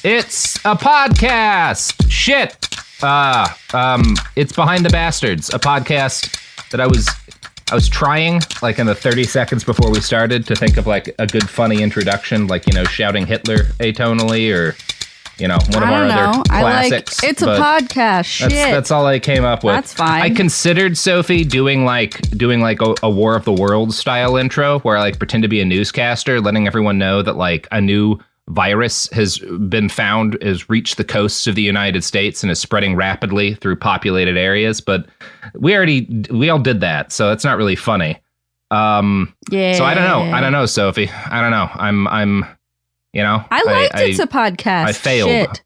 It's a podcast. Shit. It's Behind the Bastards, a podcast that I was trying, like in the 30 seconds before we started, to think of like a good funny introduction, like, you know, shouting Hitler atonally, or, you know, one of our other classics. It's a podcast. Shit. That's all I came up with. That's fine. I considered, Sophie, doing like a War of the Worlds style intro where I like pretend to be a newscaster, letting everyone know that like a new virus has been found, has reached the coasts of the United States and is spreading rapidly through populated areas. But we all did that, so it's not really funny. Yeah. So I don't know, Sophie. I don't know. I'm you know. I liked It's a Podcast. I failed. Shit.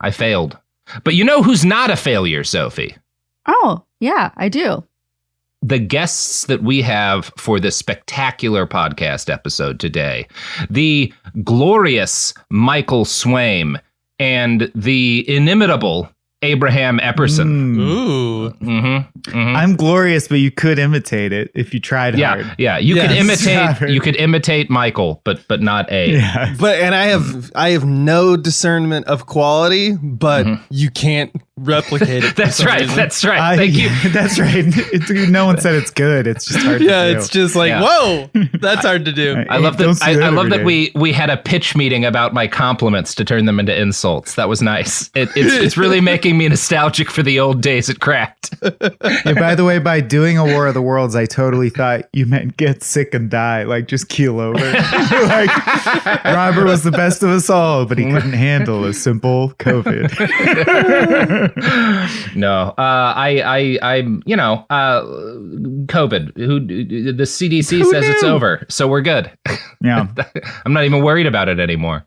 I failed. But you know who's not a failure, Sophie? Oh, yeah, I do. The guests that we have for this spectacular podcast episode today, the glorious Michael Swaim and the inimitable Abraham Epperson. Ooh. I'm glorious, but you could imitate it if you tried hard. Yeah. You could imitate Michael, but not Abe. Yeah. But I have no discernment of quality, but you can't replicate it. That's right. Thank you. That's right. No one said it's good. It's just hard to do. It's just like, whoa, that's hard to do. I love that. I love that we had a pitch meeting about my compliments to turn them into insults. That was nice. It's really making me nostalgic for the old days at Cracked. And by the way, by doing a War of the Worlds, I totally thought you meant get sick and die, like just keel over. Like Robert was the best of us all, but he couldn't handle a simple COVID. No, I'm COVID. The CDC says it's over, so we're good. Yeah, I'm not even worried about it anymore.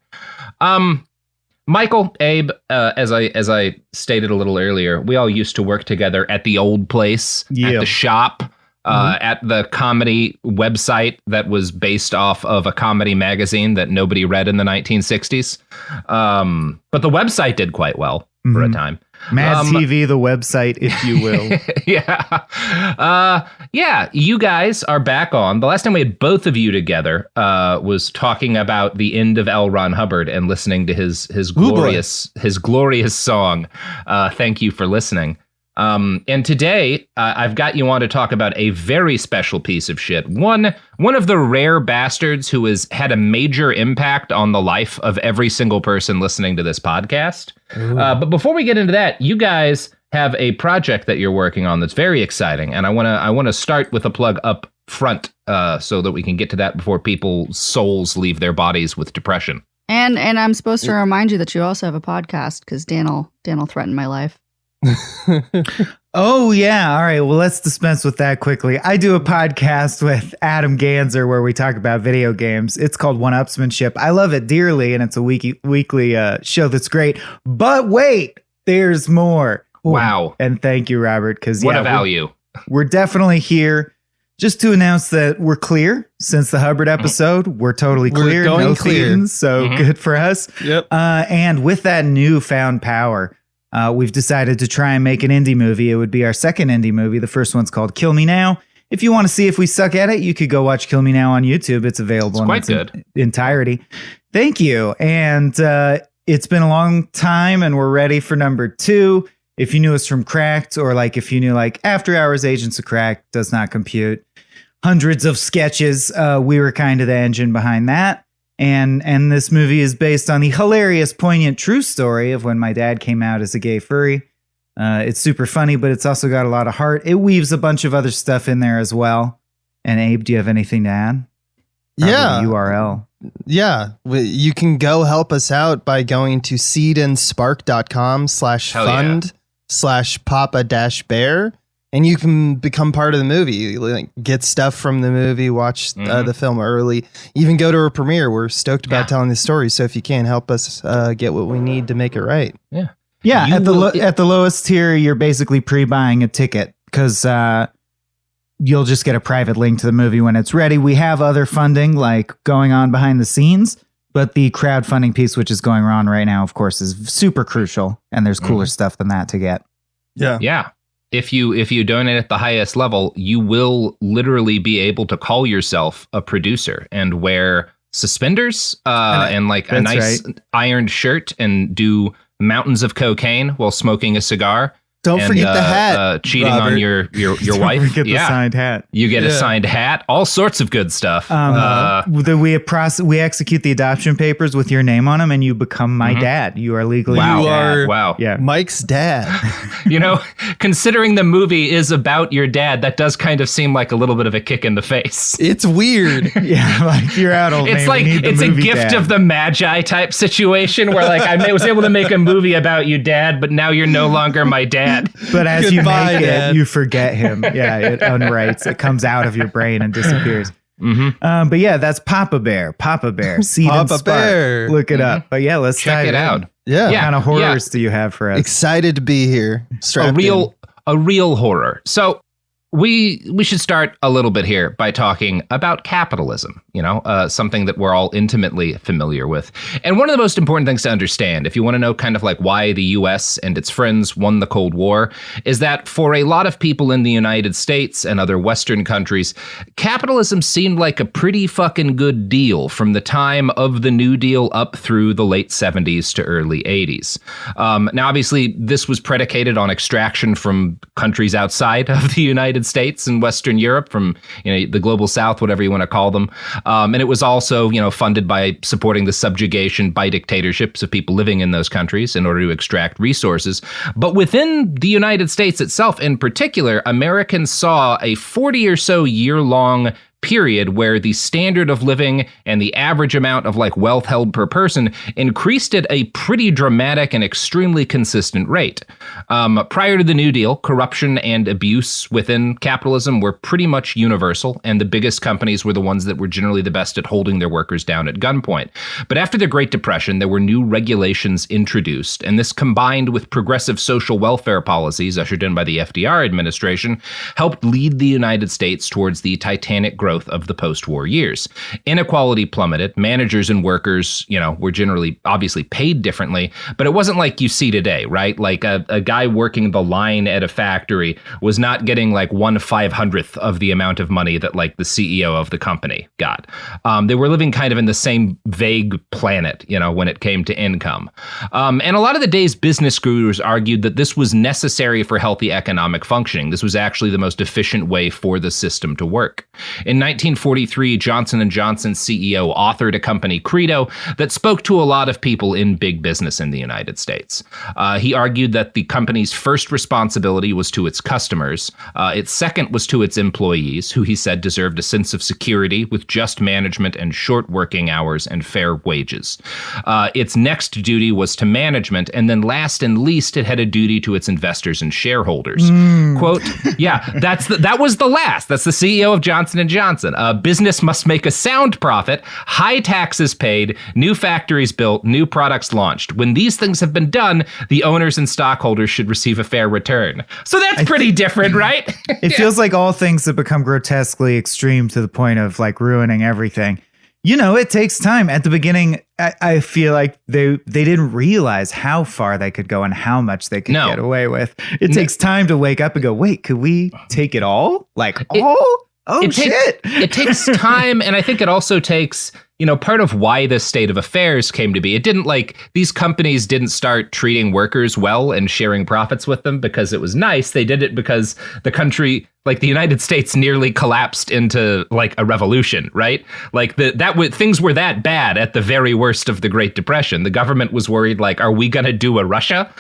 Michael, Abe, as I stated a little earlier, we all used to work together at the old place, at the shop, at the comedy website that was based off of a comedy magazine that nobody read in the 1960s. But the website did quite well for a time. Mad TV, the website, if you will. Yeah, you guys are back on. The last time we had both of you together was talking about the end of L. Ron Hubbard and listening to his glorious song. Thank you for listening. And today I've got you on to talk about a very special piece of shit. One of the rare bastards who has had a major impact on the life of every single person listening to this podcast. But before we get into that, you guys have a project that you're working on that's very exciting, and I want to start with a plug up front so that we can get to that before people's souls leave their bodies with depression. And I'm supposed to remind you that you also have a podcast because Dan'll threaten my life. Oh, yeah. All right. Well, let's dispense with that quickly. I do a podcast with Adam Ganzer where we talk about video games. It's called One-Upsmanship. I love it dearly, and it's a weekly show that's great. But wait, there's more. Wow. And thank you, Robert, because what a value. We're definitely here just to announce that we're clear since the Hubbard episode. We're totally clear. We're going clear. Thetans, so good for us. Yep. And with that newfound power, we've decided to try and make an indie movie. It would be our second indie movie. The first one's called Kill Me Now. If you want to see if we suck at it, you could go watch Kill Me Now on YouTube. It's available in its entirety. Thank you. And it's been a long time, and we're ready for number 2. If you knew us from Cracked, or like if you knew like After Hours Agents of Cracked, does not compute. Hundreds of sketches. We were kind of the engine behind that. And this movie is based on the hilarious, poignant, true story of when my dad came out as a gay furry. It's super funny, but it's also got a lot of heart. It weaves a bunch of other stuff in there as well. And Abe, do you have anything to add? Probably yeah. the URL. Yeah. You can go help us out by going to seedandspark.com/fund/papa-bear. And you can become part of the movie, like get stuff from the movie, watch the film early, even go to a premiere. We're stoked about telling the story. So if you can help us get what we need to make it right. Yeah. At the lowest tier, you're basically pre-buying a ticket because you'll just get a private link to the movie when it's ready. We have other funding like going on behind the scenes, but the crowdfunding piece, which is going on right now, of course, is super crucial. And there's cooler stuff than that to get. Yeah. Yeah. If you donate at the highest level, you will literally be able to call yourself a producer and wear suspenders and like a That's nice ironed shirt and do mountains of cocaine while smoking a cigar. Don't forget the hat. Cheating Robert. on your wife. Don't forget the signed hat. You get a signed hat. All sorts of good stuff. We execute the adoption papers with your name on them, and you become my dad. You are legally Wow. my dad. Wow. Yeah. Mike's dad. You know, considering the movie is about your dad, that does kind of seem like a little bit of a kick in the face. It's weird. Yeah, like you're out, old man. It's like it's a gift of the Magi type situation where like I was able to make a movie about you, Dad, but now you're no longer my dad. But as Goodbye, you make Dad. it, you forget him. Yeah, it unwrites. It comes out of your brain and disappears. But yeah, that's Papa Bear. Papa Bear. Seed and Papa Spark. Bear. Look it up. But yeah, let's Check dive it in. out. Yeah. What kind of horrors do you have for us? Excited to be here. Strapped A real horror. So we should start a little bit here by talking about capitalism, something that we're all intimately familiar with. And one of the most important things to understand, if you want to know kind of like why the US and its friends won the Cold War, is that for a lot of people in the United States and other Western countries, capitalism seemed like a pretty fucking good deal from the time of the New Deal up through the late 70s to early 80s. Now, obviously, this was predicated on extraction from countries outside of the United States and Western Europe, from the global South, whatever you want to call them, and it was also funded by supporting the subjugation by dictatorships of people living in those countries in order to extract resources. But within the United States itself, in particular, Americans saw a 40 or so year-long period where the standard of living and the average amount of like wealth held per person increased at a pretty dramatic and extremely consistent rate. Prior to the New Deal, corruption and abuse within capitalism were pretty much universal, and the biggest companies were the ones that were generally the best at holding their workers down at gunpoint. But after the Great Depression, there were new regulations introduced, and this combined with progressive social welfare policies ushered in by the FDR administration helped lead the United States towards the titanic growth of the post-war years. Inequality plummeted. Managers and workers, were generally obviously paid differently, but it wasn't like you see today, right? Like a guy working the line at a factory was not getting like 1/500th of the amount of money that like the CEO of the company got. They were living kind of in the same vague planet, when it came to income. And a lot of the day's business gurus argued that this was necessary for healthy economic functioning. This was actually the most efficient way for the system to work. In 1943, Johnson & Johnson's CEO authored a company credo that spoke to a lot of people in big business in the United States. He argued that the company's first responsibility was to its customers. Its second was to its employees, who he said deserved a sense of security with just management and short working hours and fair wages. Its next duty was to management, and then last and least, it had a duty to its investors and shareholders. Quote, that was the last. That's the CEO of Johnson & Johnson. Business must make a sound profit, high taxes paid, new factories built, new products launched. When these things have been done, the owners and stockholders should receive a fair return. So that's pretty different, right? It feels like all things have become grotesquely extreme to the point of like ruining everything. It takes time. At the beginning, I feel like they didn't realize how far they could go and how much they could get away with. It takes time to wake up and go, wait, could we take it all? Like all? Shit. It takes time, and I think it also takes, part of why this state of affairs came to be. It didn't these companies didn't start treating workers well and sharing profits with them because it was nice. They did it because the country, like the United States, nearly collapsed into like a revolution, right? Like things were that bad at the very worst of the Great Depression. The government was worried, like, are we going to do a Russia?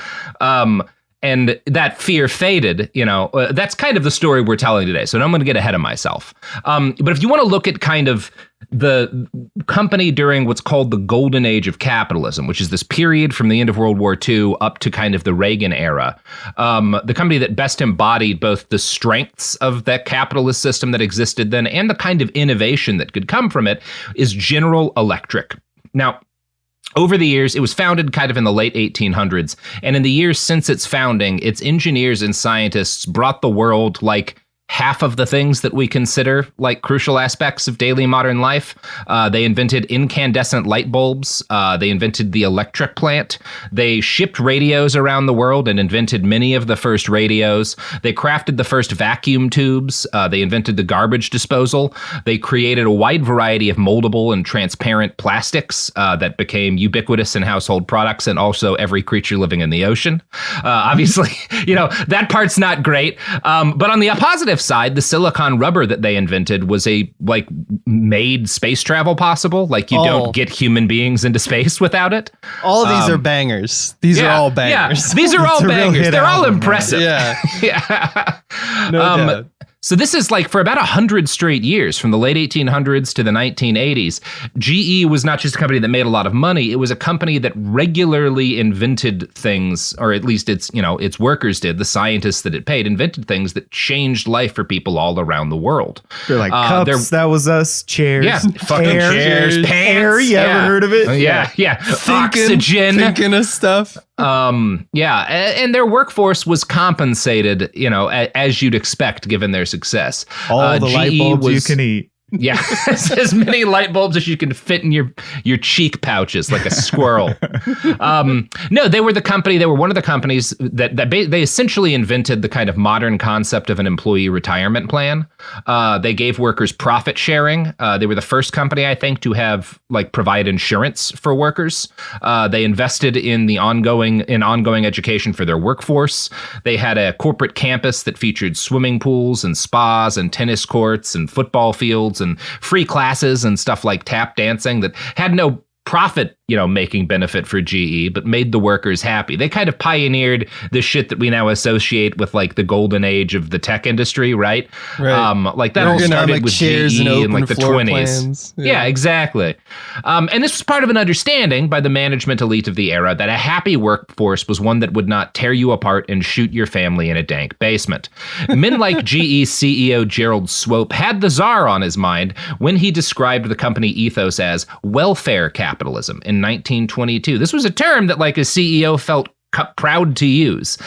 And that fear faded, that's kind of the story we're telling today. So I'm going to get ahead of myself. But if you want to look at kind of the company during what's called the golden age of capitalism, which is this period from the end of World War II up to kind of the Reagan era, the company that best embodied both the strengths of that capitalist system that existed then and the kind of innovation that could come from it is General Electric. Now, over the years, it was founded kind of in the late 1800s, and in the years since its founding, its engineers and scientists brought the world like half of the things that we consider like crucial aspects of daily modern life. They invented incandescent light bulbs. They invented the electric plant. They shipped radios around the world and invented many of the first radios. They crafted the first vacuum tubes. They invented the garbage disposal. They created a wide variety of moldable and transparent plastics that became ubiquitous in household products and also every creature living in the ocean. Obviously, that part's not great. But on the positive side, the silicon rubber that they invented was made space travel possible. Like you don't get human beings into space without it. All of these are bangers. These are all bangers. Yeah, these are all bangers. They're all impressive. Yeah. Yeah. No doubt. So this is like for about 100 straight years, from the late 1800s to the 1980s, GE was not just a company that made a lot of money. It was a company that regularly invented things, or at least its workers did, the scientists that it paid, invented things that changed life for people all around the world. They're like cups, that was us, chairs. Yeah, fucking chairs, pants. Air, you ever heard of it? Yeah. Oxygen. Thinking of stuff. And their workforce was compensated, as you'd expect given their success. All the light bulbs you can eat. Yeah, as many light bulbs as you can fit in your cheek pouches like a squirrel. No, they were one of the companies that they essentially invented the kind of modern concept of an employee retirement plan. They gave workers profit sharing. They were the first company, I think, to have provide insurance for workers. They invested in ongoing education for their workforce. They had a corporate campus that featured swimming pools and spas and tennis courts and football fields and free classes and stuff like tap dancing that had no profit, making benefit for GE, but made the workers happy. They kind of pioneered the shit that we now associate with the golden age of the tech industry, right? That all started with GE in the 20s. Yeah, exactly. And this was part of an understanding by the management elite of the era that a happy workforce was one that would not tear you apart and shoot your family in a dank basement. Men like GE CEO Gerald Swope had the czar on his mind when he described the company ethos as welfare capitalism in 1922. This was a term that a CEO felt proud to use.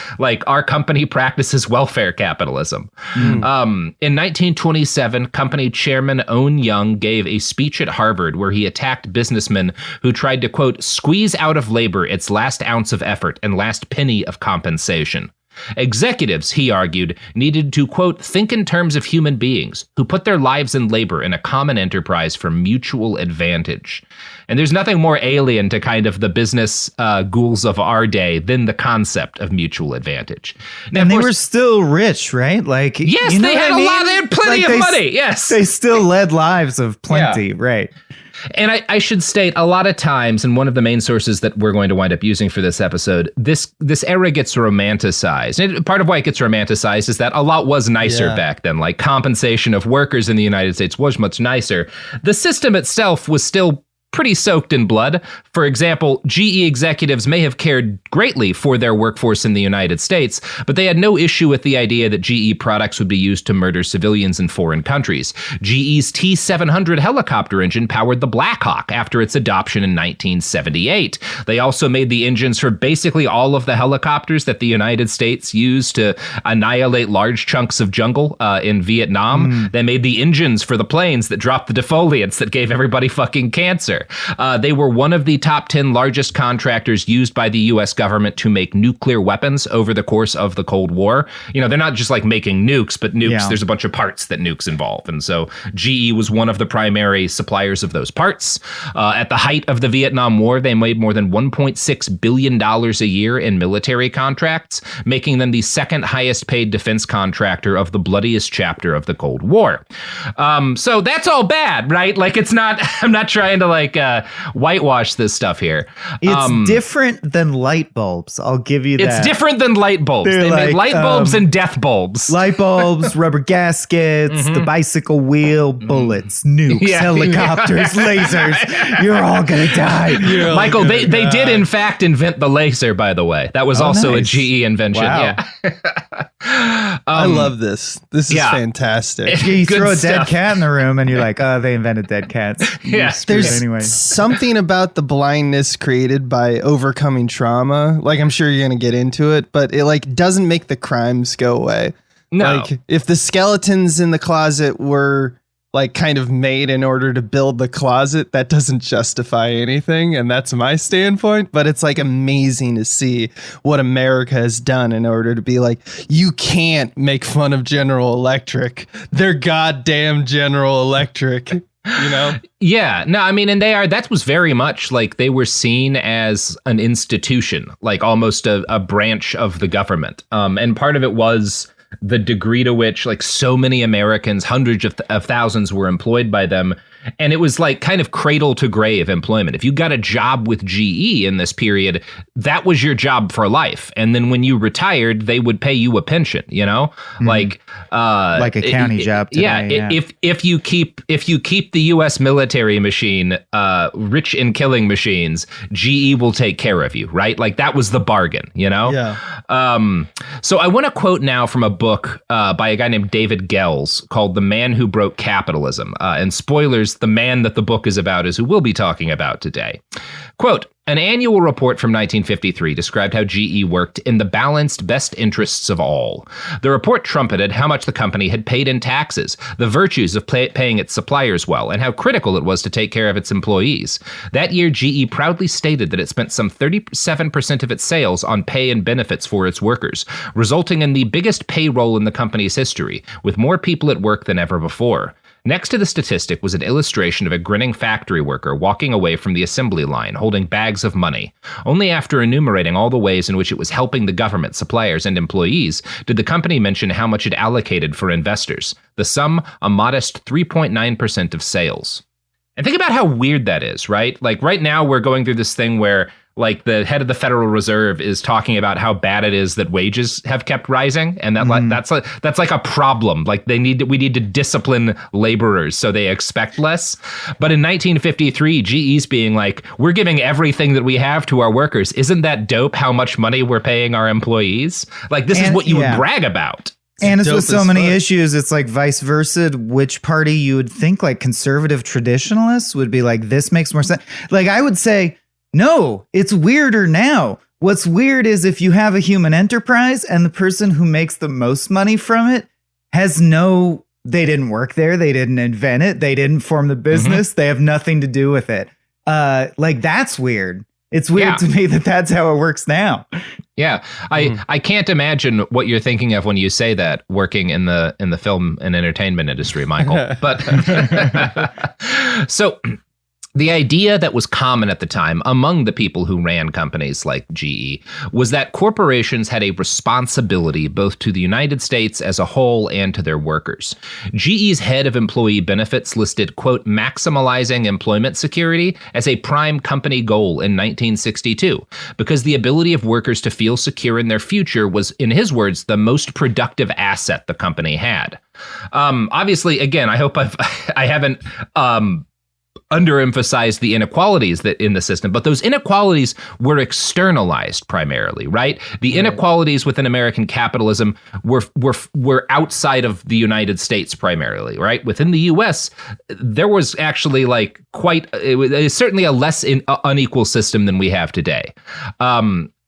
Our company practices welfare capitalism. In 1927, company chairman Owen Young gave a speech at Harvard where he attacked businessmen who tried to, quote, squeeze out of labor its last ounce of effort and last penny of compensation. Executives, he argued, needed to, quote, think in terms of human beings who put their lives and labor in a common enterprise for mutual advantage. And there's nothing more alien to kind of the business ghouls of our day than the concept of mutual advantage. Now, and they were still rich, right? Yes, they had a lot. They had plenty of money. Yes, they still led lives of plenty, right? And I should state, a lot of times, and one of the main sources that we're going to wind up using for this episode, this era gets romanticized. And part of why it gets romanticized is that a lot was nicer back then. Compensation of workers in the United States was much nicer. The system itself was still pretty soaked in blood. For example, GE executives may have cared greatly for their workforce in the United States, but they had no issue with the idea that GE products would be used to murder civilians in foreign countries. GE's T-700 helicopter engine powered the Black Hawk after its adoption in 1978. They also made the engines for basically all of the helicopters that the United States used to annihilate large chunks of jungle in Vietnam. They made the engines for the planes that dropped the defoliants that gave everybody fucking cancer. They were one of the top 10 largest contractors used by the U.S. government to make nuclear weapons over the course of the Cold War. They're not just making nukes, but nukes, there's a bunch of parts that nukes involve. And so GE was one of the primary suppliers of those parts. At the height of the Vietnam War, they made more than $1.6 billion a year in military contracts, making them the second highest paid defense contractor of the bloodiest chapter of the Cold War. So that's all bad, right? It's not, I'm not trying to whitewash this stuff here. It's different than light bulbs. I'll give you that. It's different than light bulbs. They made light bulbs and death bulbs. Light bulbs, rubber gaskets, the bicycle wheel, bullets, nukes, helicopters, lasers. You're all gonna die. Michael, they did in fact invent the laser, by the way. That was also nice. A GE invention. Wow. Yeah. I love this. This is fantastic. You throw a dead cat in the room and you're like, oh, they invented dead cats. There's anyway. Something about the blindness created by overcoming trauma. I'm sure you're going to get into it, but it doesn't make the crimes go away. No. Like, if the skeletons in the closet were like kind of made in order to build the closet, that doesn't justify anything. And that's my standpoint. But it's like amazing to see what America has done in order to be like, you can't make fun of General Electric. They're goddamn General Electric. You know? Yeah, no, I mean, and that was very much like they were seen as an institution, like almost a branch of the government. And part of it was the degree to which like so many Americans, hundreds of thousands were employed by them. And it was like kind of cradle to grave employment. If you got a job with GE in this period, that was your job for life. And then when you retired, they would pay you a pension, you know, like a county job today, if you keep the U.S. military machine rich in killing machines, GE will take care of you, right? Like that was the bargain, you know? Yeah. So I want to quote now from a book by a guy named David Gelles called The Man Who Broke Capitalism. And spoilers, the man that the book is about is who we'll be talking about today. Quote, an annual report from 1953 described how GE worked in the balanced best interests of all. The report trumpeted how much the company had paid in taxes, the virtues of paying its suppliers well, and how critical it was to take care of its employees. That year, GE proudly stated that it spent some 37% of its sales on pay and benefits for its workers, resulting in the biggest payroll in the company's history, with more people at work than ever before. Next to the statistic was an illustration of a grinning factory worker walking away from the assembly line, holding bags of money. Only after enumerating all the ways in which it was helping the government, suppliers, and employees did the company mention how much it allocated for investors. The sum, a modest 3.9% of sales. And think about how weird that is, right? Like right now we're going through this thing where like the head of the Federal Reserve is talking about how bad it is that wages have kept rising, and that's like a problem. Like we need to discipline laborers so they expect less. But in 1953, GE's being like, we're giving everything that we have to our workers. Isn't that dope? How much money we're paying our employees? Like this is what you would brag about. And it's with so many issues, it's like vice versa. Which party you would think like conservative traditionalists would be like, this makes more sense. Like I would say, no, it's weirder now. What's weird is if you have a human enterprise and the person who makes the most money from it they didn't work there. They didn't invent it. They didn't form the business. They have nothing to do with it. Like that's weird. It's weird to me that that's how it works now. Yeah, I can't imagine what you're thinking of when you say that, working in the film and entertainment industry, Michael. But so the idea that was common at the time among the people who ran companies like GE was that corporations had a responsibility both to the United States as a whole and to their workers. GE's head of employee benefits listed, quote, maximizing employment security as a prime company goal in 1962, because the ability of workers to feel secure in their future was, in his words, the most productive asset the company had. Obviously, again, I hope I haven't underemphasized the inequalities that in the system, but those inequalities were externalized primarily, right? The inequalities within American capitalism were outside of the United States primarily, right? Within the U.S., there was actually like it was certainly a less unequal system than we have today.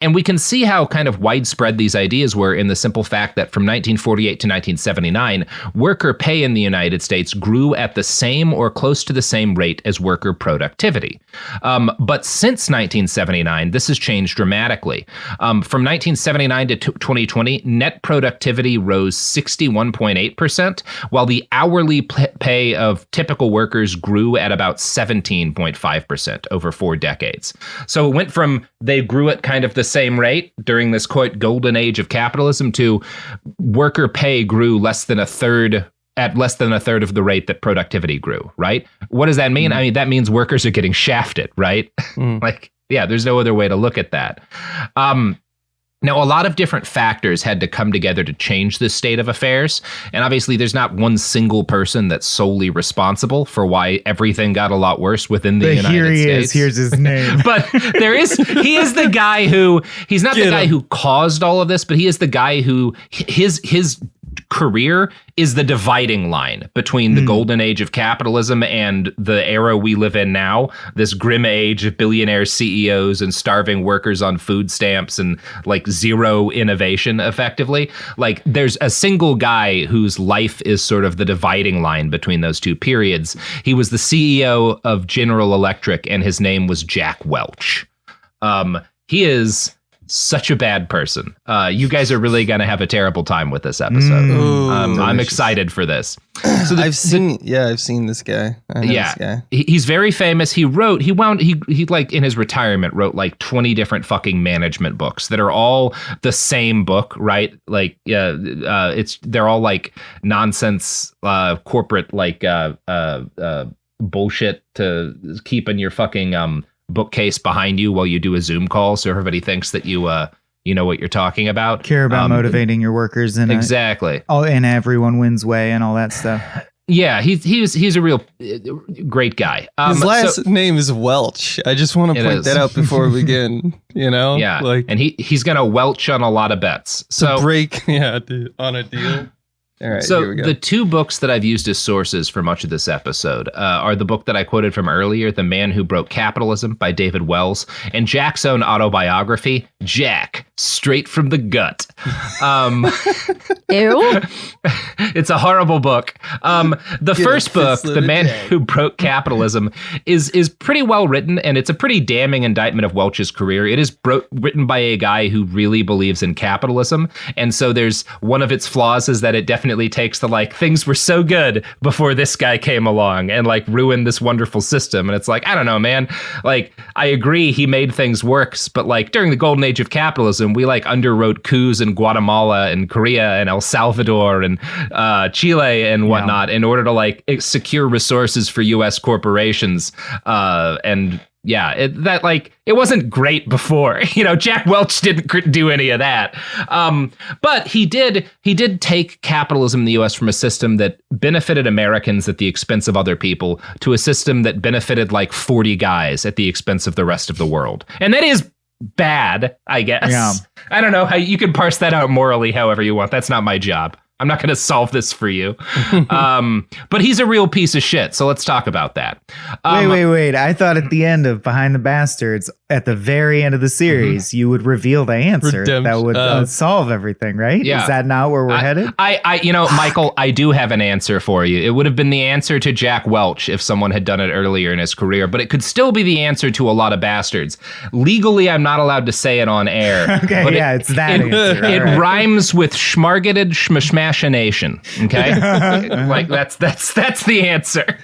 And we can see how kind of widespread these ideas were in the simple fact that from 1948 to 1979, worker pay in the United States grew at the same or close to the same rate as worker productivity. But since 1979, this has changed dramatically. From 1979 to 2020, net productivity rose 61.8%, while the hourly pay of typical workers grew at about 17.5% over 4 decades. So it went from they grew at kind of the same rate during this quote golden age of capitalism to worker pay grew less than a third of the rate that productivity grew, right? What does that mean? I mean, that means workers are getting shafted, right? Like, yeah, there's no other way to look at that. Now, a lot of different factors had to come together to change this state of affairs. And obviously, there's not one single person that's solely responsible for why everything got a lot worse within the United States. Here's his name. But he is the guy he's not the guy who caused all of this, but he is the guy who his career is the dividing line between the golden age of capitalism and the era we live in now, this grim age of billionaire CEOs and starving workers on food stamps and like zero innovation, effectively. Like there's a single guy whose life is sort of the dividing line between those two periods. He was the CEO of General Electric, and his name was Jack Welch. He is such a bad person. You guys are really going to have a terrible time with this episode. I'm excited for this. So I've seen this guy. I know this guy. He's very famous. He like in his retirement wrote like 20 different fucking management books that are all the same book, right? Like, they're all like nonsense, corporate, like, bullshit to keep in your fucking, bookcase behind you while you do a Zoom call, so everybody thinks that you know what you're talking about. Care about motivating your workers in exactly. In everyone wins way and all that stuff. Yeah, he's a real great guy. His last name is Welch. I just want to point that out before we begin. Yeah, like, and he's gonna welch on a lot of bets. So break, on a deal. All right, so here we go. The two books that I've used as sources for much of this episode are the book that I quoted from earlier, The Man Who Broke Capitalism by David Wells, and Jack's own autobiography, Jack, Straight from the Gut. Ew. It's a horrible book. The first book, The Man Who Broke Capitalism, is pretty well written, and it's a pretty damning indictment of Welch's career. It is written by a guy who really believes in capitalism, and so there's one of its flaws is that it definitely takes the like things were so good before this guy came along and like ruined this wonderful system. And it's like, I don't know, man. Like, I agree he made things work, but like during the golden age of capitalism, we like underwrote coups in Guatemala and Korea and El Salvador and Chile and whatnot in order to like secure resources for U.S. corporations. It wasn't great before. Jack Welch didn't do any of that. But he did take capitalism in the U.S. from a system that benefited Americans at the expense of other people to a system that benefited like 40 guys at the expense of the rest of the world. And that is bad, I guess. Yeah. I don't know how you can parse that out morally however you want. That's not my job. I'm not going to solve this for you. But he's a real piece of shit. So let's talk about that. Wait. I thought at the end of Behind the Bastards, at the very end of the series, you would reveal the answer that would solve everything, right? Yeah. Is that not where we're headed? Michael, I do have an answer for you. It would have been the answer to Jack Welch if someone had done it earlier in his career, but it could still be the answer to a lot of bastards. Legally, I'm not allowed to say it on air. Okay, but it's that answer. It rhymes with schmargeted schmashmashination. Okay, like that's the answer.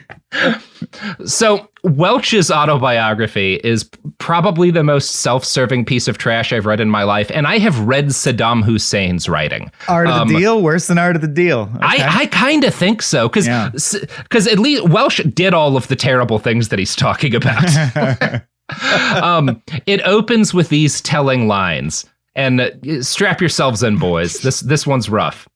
So Welch's autobiography is probably the most self-serving piece of trash I've read in my life, and I have read Saddam Hussein's writing. Art of the Deal? Worse than Art of the Deal. Okay. I kind of think so, because at least Welch did all of the terrible things that he's talking about. It opens with these telling lines, and strap yourselves in, boys. This one's rough.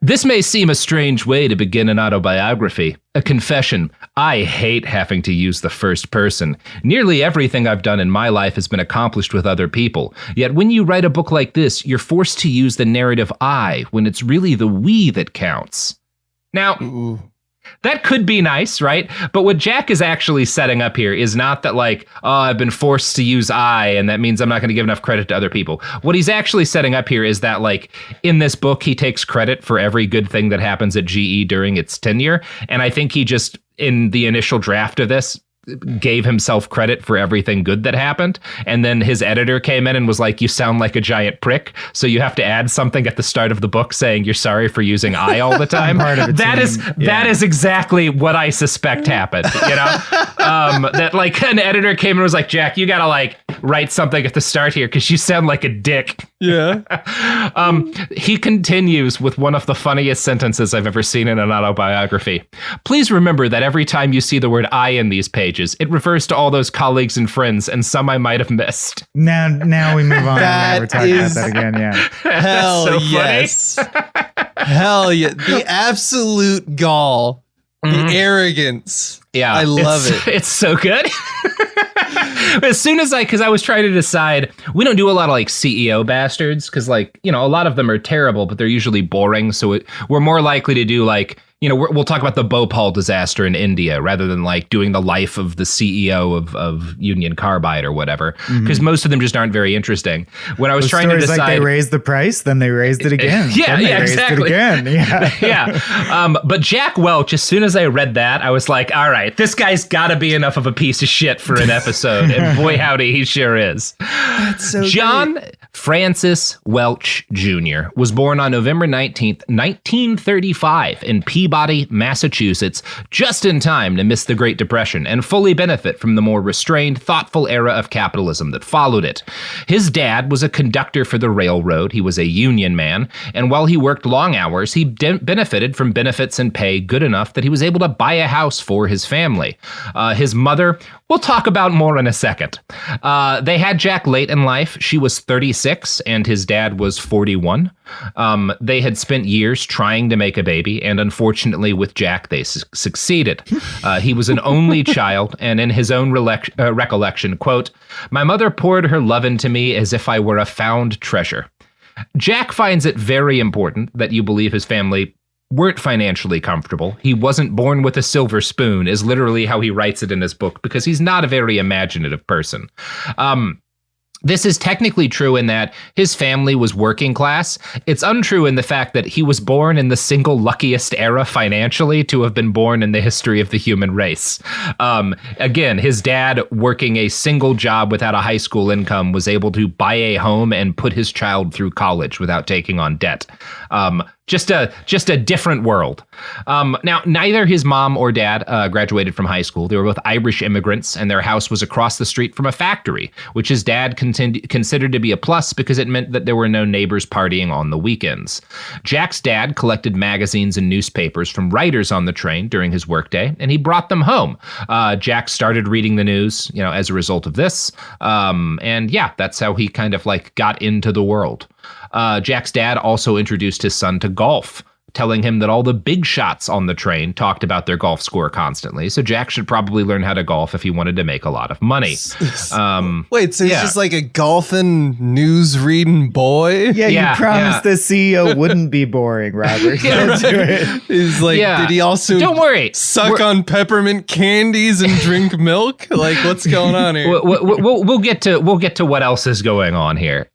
This may seem a strange way to begin an autobiography, a confession. I hate having to use the first person. Nearly everything I've done in my life has been accomplished with other people. Yet when you write a book like this, you're forced to use the narrative I when it's really the we that counts. Now, that could be nice, right? But what Jack is actually setting up here is not that like, I've been forced to use I, and that means I'm not going to give enough credit to other people. What he's actually setting up here is that like in this book, he takes credit for every good thing that happens at GE during its tenure. And I think he just, in the initial draft of this, gave himself credit for everything good that happened. And then his editor came in and was like, you sound like a giant prick. So you have to add something at the start of the book saying you're sorry for using I all the time. That is exactly what I suspect happened. That like an editor came and was like, Jack, you got to like write something at the start here because you sound like a dick. Yeah. He continues with one of the funniest sentences I've ever seen in an autobiography. Please remember that every time you see the word I in these pages, it refers to all those colleagues and friends and some I might have missed. Now we move on. We're talking about that again. Yeah. Hell so yes. Hell yeah. The absolute gall. The arrogance. Yeah. I love it. It's so good. As soon as because I was trying to decide, we don't do a lot of like CEO bastards because like, you know, a lot of them are terrible, but they're usually boring. So we're more likely to do like, you know, we'll talk about the Bhopal disaster in India rather than like doing the life of the CEO of Union Carbide or whatever, because most of them just aren't very interesting. When I was trying to decide, like they raised the price, then they raised it again. Yeah, then they raised exactly. it again. Yeah, yeah. But Jack Welch, as soon as I read that, I was like, all right, this guy's got to be enough of a piece of shit for an episode, and boy howdy, he sure is. That's so John great. Francis Welch Jr. was born on November 19th, 1935 in Peabody, Massachusetts, just in time to miss the Great Depression and fully benefit from the more restrained, thoughtful era of capitalism that followed it. His dad was a conductor for the railroad. He was a union man, and while he worked long hours, he benefited from benefits and pay good enough that he was able to buy a house for his family. His mother, we'll talk about more in a second. They had Jack late in life. She was 36 and his dad was 41. They had spent years trying to make a baby, and unfortunately with Jack, they succeeded. He was an only child, and in his own recollection, quote, "My mother poured her love into me as if I were a found treasure." Jack finds it very important that you believe his family weren't financially comfortable. He wasn't born with a silver spoon, is literally how he writes it in his book, because he's not a very imaginative person. This is technically true in that his family was working class. It's untrue in the fact that he was born in the single luckiest era financially to have been born in the history of the human race. Again, his dad, working a single job without a high school income, was able to buy a home and put his child through college without taking on debt. Just a different world. Now, neither his mom or dad graduated from high school. They were both Irish immigrants, and their house was across the street from a factory, which his dad considered to be a plus because it meant that there were no neighbors partying on the weekends. Jack's dad collected magazines and newspapers from writers on the train during his workday, and he brought them home. Jack started reading the news, you know, as a result of this. And yeah, that's how he kind of like got into the world. Jack's dad also introduced his son to golf, telling him that all the big shots on the train talked about their golf score constantly. So Jack should probably learn how to golf if he wanted to make a lot of money. Wait, so he's just like a golfing, news reading boy? Yeah, you promised the CEO wouldn't be boring, Robert. Don't do it. He's like, did he also don't worry, suck on peppermint candies and drink milk? Like, what's going on here? We'll get to what else is going on here.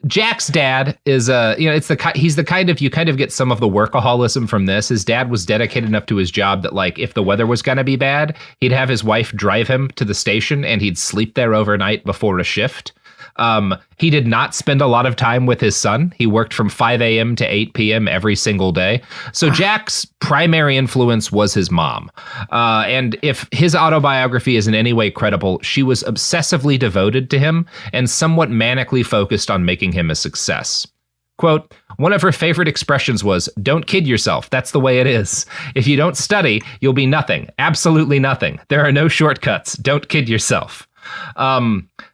Jack's dad is he's the kind of, you kind of get some of the workaholism from this. His dad was dedicated enough to his job that like if the weather was going to be bad, he'd have his wife drive him to the station and he'd sleep there overnight before a shift. He did not spend a lot of time with his son. He worked from 5 a.m. to 8 p.m. every single day. So Jack's primary influence was his mom. And if his autobiography is in any way credible, she was obsessively devoted to him and somewhat manically focused on making him a success. Quote, one of her favorite expressions was, "Don't kid yourself. That's the way it is. If you don't study, you'll be nothing. Absolutely nothing. There are no shortcuts. Don't kid yourself."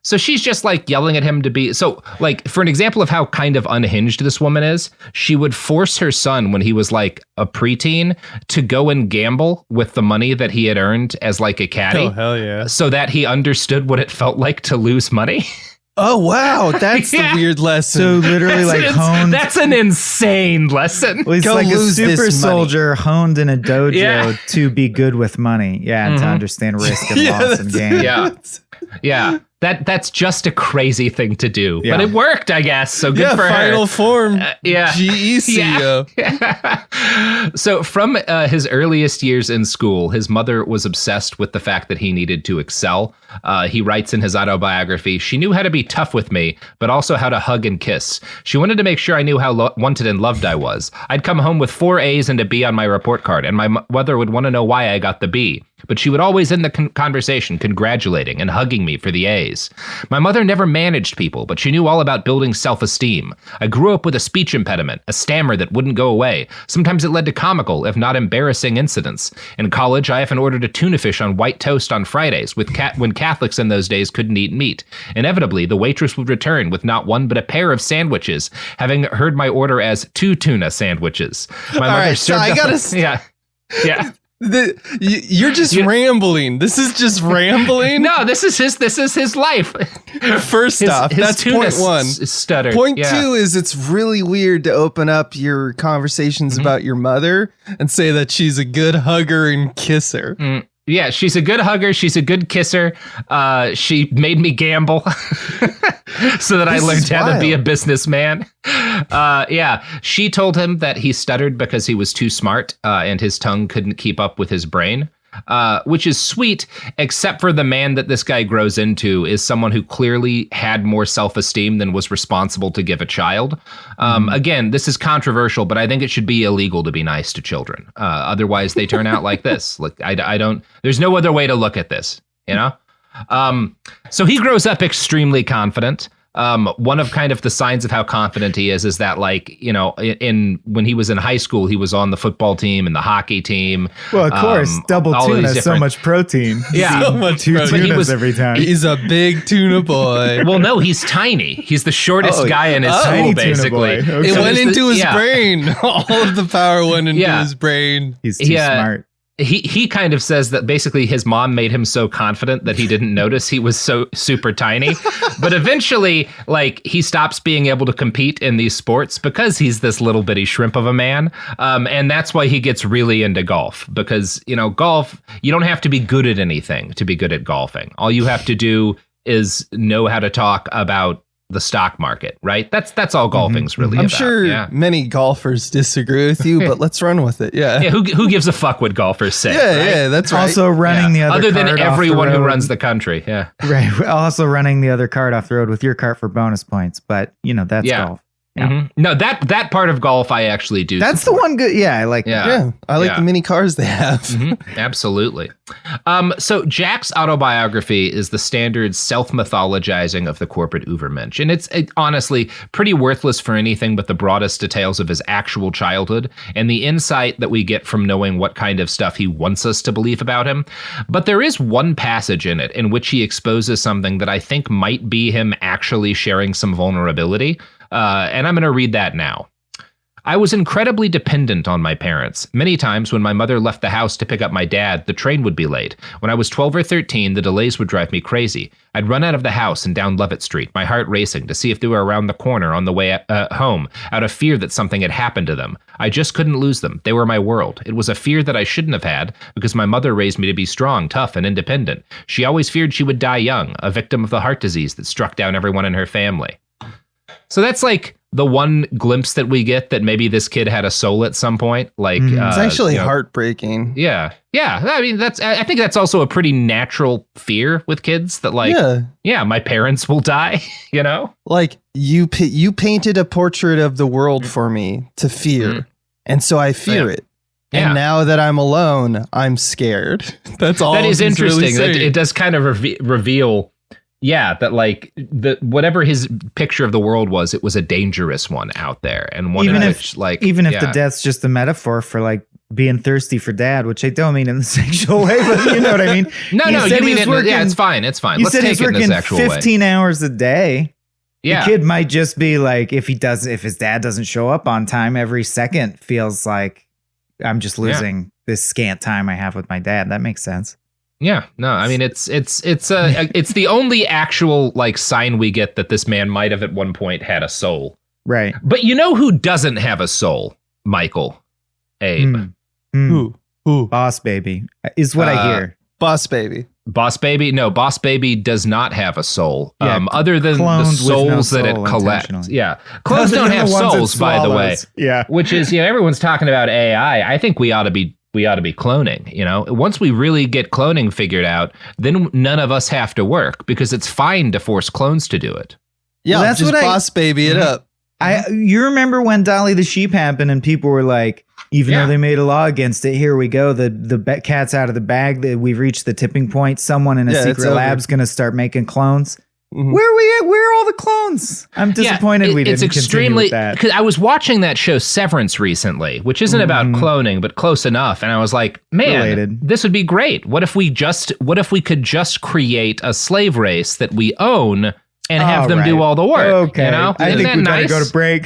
So she's just like yelling at him to be, so like for an example of how kind of unhinged this woman is, she would force her son when he was like a preteen to go and gamble with the money that he had earned as like a caddy. Oh, hell yeah. So that he understood what it felt like to lose money. Oh, wow. That's the weird lesson. So literally honed. That's an insane lesson. Well, he's Go like a lose this super money. soldier honed in a dojo to be good with money. Yeah, to understand risk and loss and gain. Yeah. That's just a crazy thing to do. Yeah. But it worked, I guess. So good for her. Final form. GE CEO. So from his earliest years in school, his mother was obsessed with the fact that he needed to excel. He writes in his autobiography, "She knew how to be tough with me, but also how to hug and kiss. She wanted to make sure I knew how wanted and loved I was. I'd come home with 4 A's and a B on my report card, and my mother would want to know why I got the B. But she would always end the conversation congratulating and hugging me for the A's. My mother never managed people, but she knew all about building self-esteem. I grew up with a speech impediment, a stammer that wouldn't go away. Sometimes it led to comical, if not embarrassing, incidents. In college, I often ordered a tuna fish on white toast on Fridays, when Catholics in those days couldn't eat meat. Inevitably, the waitress would return with not one but a pair of sandwiches, having heard my order as 2 tuna sandwiches. My mother served so I gotta... Yeah. You're just rambling. This is just rambling. No, this is his life. First off, that's point one. Stuttered. Point two is it's really weird to open up your conversations about your mother and say that she's a good hugger and kisser. Yeah, she's a good hugger. She's a good kisser. She made me gamble so that I learned how to be a businessman. Yeah, she told him that he stuttered because he was too smart and his tongue couldn't keep up with his brain. Which is sweet, except for the man that this guy grows into is someone who clearly had more self-esteem than was responsible to give a child. Again, this is controversial, but I think it should be illegal to be nice to children. Otherwise, they turn out like this. Like I don't. There's no other way to look at this, you know. So he grows up extremely confident. One of kind of the signs of how confident he is that, like, you know, when he was in high school, he was on the football team and the hockey team. Well, of course, double tuna, so much protein. Yeah, so much two tunas every time. He's a big tuna boy. Well, no, he's tiny. He's the shortest guy in his school, basically. Okay. It went into his brain. All of the power went into his brain. He's too smart. He kind of says that basically his mom made him so confident that he didn't notice he was so super tiny. But eventually, like, he stops being able to compete in these sports because he's this little bitty shrimp of a man. And that's why he gets really into golf, because, you know, golf, you don't have to be good at anything to be good at golfing. All you have to do is know how to talk about the stock market, right? That's all golfing's really about. I'm sure many golfers disagree with you, but let's run with it. Yeah. Who gives a fuck what golfers say? Yeah, right? Yeah, that's right. Also running the other than cart everyone off the who road. runs the country. Yeah. Right. Also running the other cart off the road with your cart for bonus points, but you know, that's golf. Yeah. No, that part of golf I actually do. That's support. the one good. Yeah, I like that. Yeah, I like the mini cars they have. Absolutely. So Jack's autobiography is the standard self-mythologizing of the corporate Übermensch. And it's honestly pretty worthless for anything but the broadest details of his actual childhood and the insight that we get from knowing what kind of stuff he wants us to believe about him. But there is one passage in it in which he exposes something that I think might be him actually sharing some vulnerability. And I'm going to read that now. I was incredibly dependent on my parents. Many times when my mother left the house to pick up my dad, the train would be late. When I was 12 or 13, the delays would drive me crazy. I'd run out of the house and down Lovett Street, my heart racing, to see if they were around the corner on the way home, out of fear that something had happened to them. I just couldn't lose them. They were my world. It was a fear that I shouldn't have had, because my mother raised me to be strong, tough, and independent. She always feared she would die young, a victim of the heart disease that struck down everyone in her family. So that's like the one glimpse that we get that maybe this kid had a soul at some point. Like it's actually heartbreaking. Yeah. I mean, I think that's also a pretty natural fear with kids that, like, my parents will die, you know? Like you painted a portrait of the world for me to fear. And so I fear it. And now that I'm alone, I'm scared. That's all. That is interesting. Really it does kind of reveal. Yeah, that like whatever his picture of the world was, it was a dangerous one out there, and one even in if which, like, even if the death's just a metaphor for like being thirsty for dad, which I don't mean in the sexual way, but you know what I mean. No, you mean it. Yeah, it's fine. It's fine. Let's take it in the sexual way. 15 hours a day. Yeah, the kid might just be like, if his dad doesn't show up on time, every second feels like I'm just losing this scant time I have with my dad. That makes sense. Yeah, no, I mean it's the only actual like sign we get that this man might have at one point had a soul. Right. But you know who doesn't have a soul, Michael? Abe. Who? Boss Baby is what I hear. Boss Baby. Boss Baby? No, Boss Baby does not have a soul. Other than the souls that it collects. Yeah. Clones don't have souls, by the way. Yeah. Which is, everyone's talking about AI. I think we ought to be cloning, you know. Once we really get cloning figured out, then none of us have to work because it's fine to force clones to do it. Yeah, well, that's just what Boss Baby it up. You remember when Dolly the sheep happened and people were like, even though they made a law against it, here we go. The cat's out of the bag. That we've reached the tipping point. Someone in a secret lab's going to start making clones. Mm-hmm. Where are we at? Where are all the clones? I'm disappointed we didn't continue with that. Because I was watching that show Severance recently, which isn't about cloning, but close enough. And I was like, man, this would be great. What if we could just create a slave race that we own and have them do all the work? Okay. You know? I think we gotta go to break.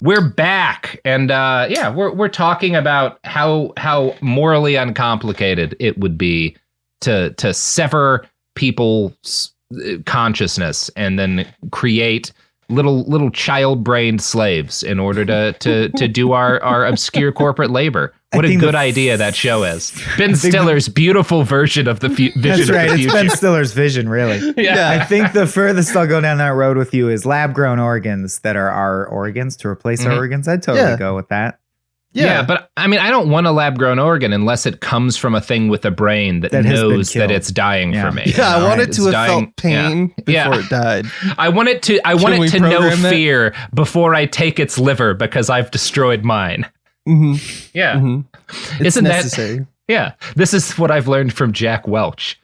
We're back, and we're talking about how morally uncomplicated it would be to sever people's consciousness and then create little child-brained slaves in order to do our obscure corporate labor. What a good idea that show is. Ben Stiller's beautiful version of the vision of the future. That's right. It's Ben Stiller's vision, really. Yeah. I think the furthest I'll go down that road with you is lab-grown organs that are our organs to replace our organs. I'd totally go with that. Yeah, but I mean, I don't want a lab-grown organ unless it comes from a thing with a brain that knows that it's dying for me. Yeah, I want it to have felt pain before it died. I want it to know fear before I take its liver because I've destroyed mine. Mm-hmm. Yeah. Mm-hmm. Isn't necessary. That? Yeah. This is what I've learned from Jack Welch.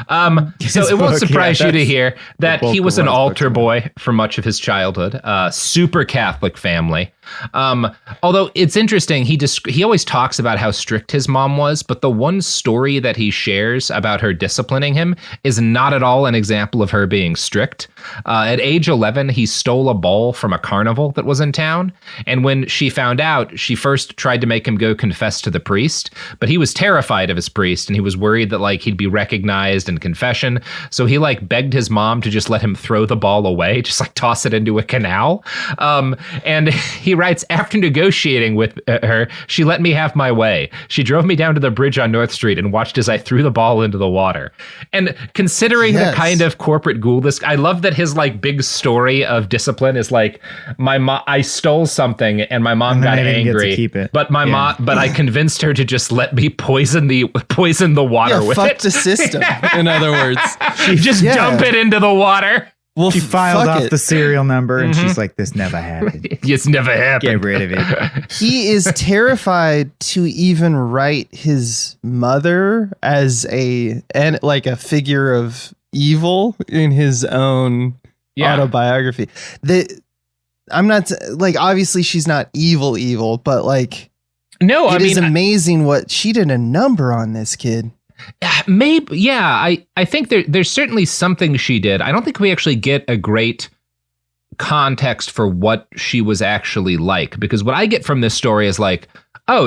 So it won't surprise you to hear that he was an altar boy for much of his childhood. Super Catholic family. Although it's interesting, he always talks about how strict his mom was, but the one story that he shares about her disciplining him is not at all an example of her being strict. At age 11, he stole a ball from a carnival that was in town, and when she found out, she first tried to make him go confess to the priest, but he was terrified of his priest, and he was worried that he'd be recognized in confession, so he begged his mom to just let him throw the ball away, just toss it into a canal. And he writes, after negotiating with her, she let me have my way. She drove me down to the bridge on North Street and watched as I threw the ball into the water. And considering the kind of corporate ghoul I love that his big story of discipline is my mom, I stole something and my mom got angry, keep it. But but I convinced her to just let me poison the water with fuck it. The system. In other words, she just dump it into the water. Well, she filed off the serial number and she's like, this never happened. It's never happened. Get rid of it. He is terrified to even write his mother as a figure of evil in his own autobiography. I'm not obviously she's not evil, but no, it is amazing what she did a number on this kid. Maybe, yeah. I think there's certainly something she did. I don't think we actually get a great context for what she was actually like, because what I get from this story is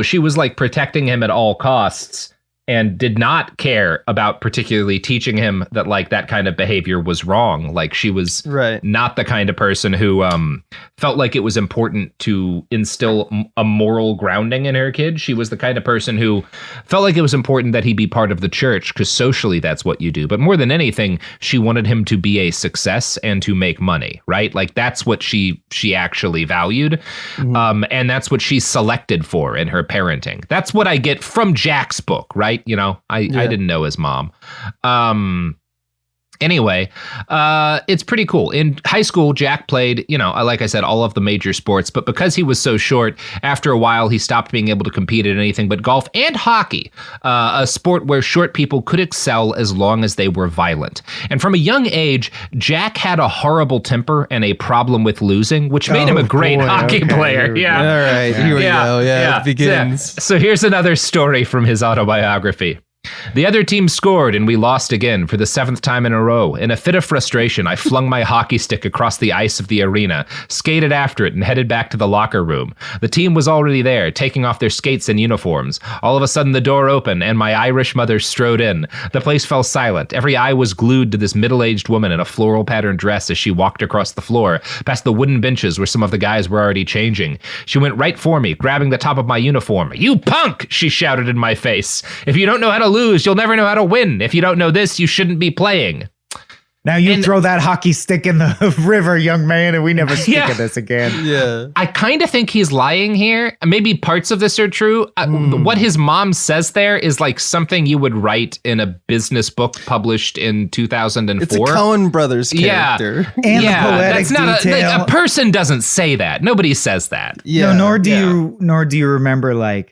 she was protecting him at all costs and did not care about particularly teaching him that that kind of behavior was wrong. She was not the kind of person who felt like it was important to instill a moral grounding in her kid. She was the kind of person who felt like it was important that he be part of the church because socially that's what you do. But more than anything, she wanted him to be a success and to make money, right? That's what she actually valued. Mm-hmm. And that's what she selected for in her parenting. That's what I get from Jack's book, right? I didn't know his mom. Anyway, it's pretty cool. In high school, Jack played, like I said, all of the major sports. But because he was so short, after a while, he stopped being able to compete at anything but golf and hockey, a sport where short people could excel as long as they were violent. And from a young age, Jack had a horrible temper and a problem with losing, which made him a great hockey player. Yeah. All right. Here we go. Yeah. It begins. So here's another story from his autobiography. The other team scored and we lost again for the 7th time in a row. In a fit of frustration, I flung my hockey stick across the ice of the arena, skated after it, and headed back to the locker room. The team was already there, taking off their skates and uniforms. All of a sudden, the door opened and my Irish mother strode in. The place fell silent. Every eye was glued to this middle-aged woman in a floral patterned dress as she walked across the floor, past the wooden benches where some of the guys were already changing. She went right for me, grabbing the top of my uniform. "You punk!" she shouted in my face. "If you don't know how to lose, you'll never know how to win. If you don't know this, you shouldn't be playing." Now you throw that hockey stick in the river, young man, and we never speak of this again. Yeah. I kind of think he's lying here. Maybe parts of this are true. What his mom says there is something you would write in a business book published in 2004. It's a Coen Brothers character. Yeah. And the poetic that's detail. A person doesn't say that. Nobody says that. Yeah. No, nor do you remember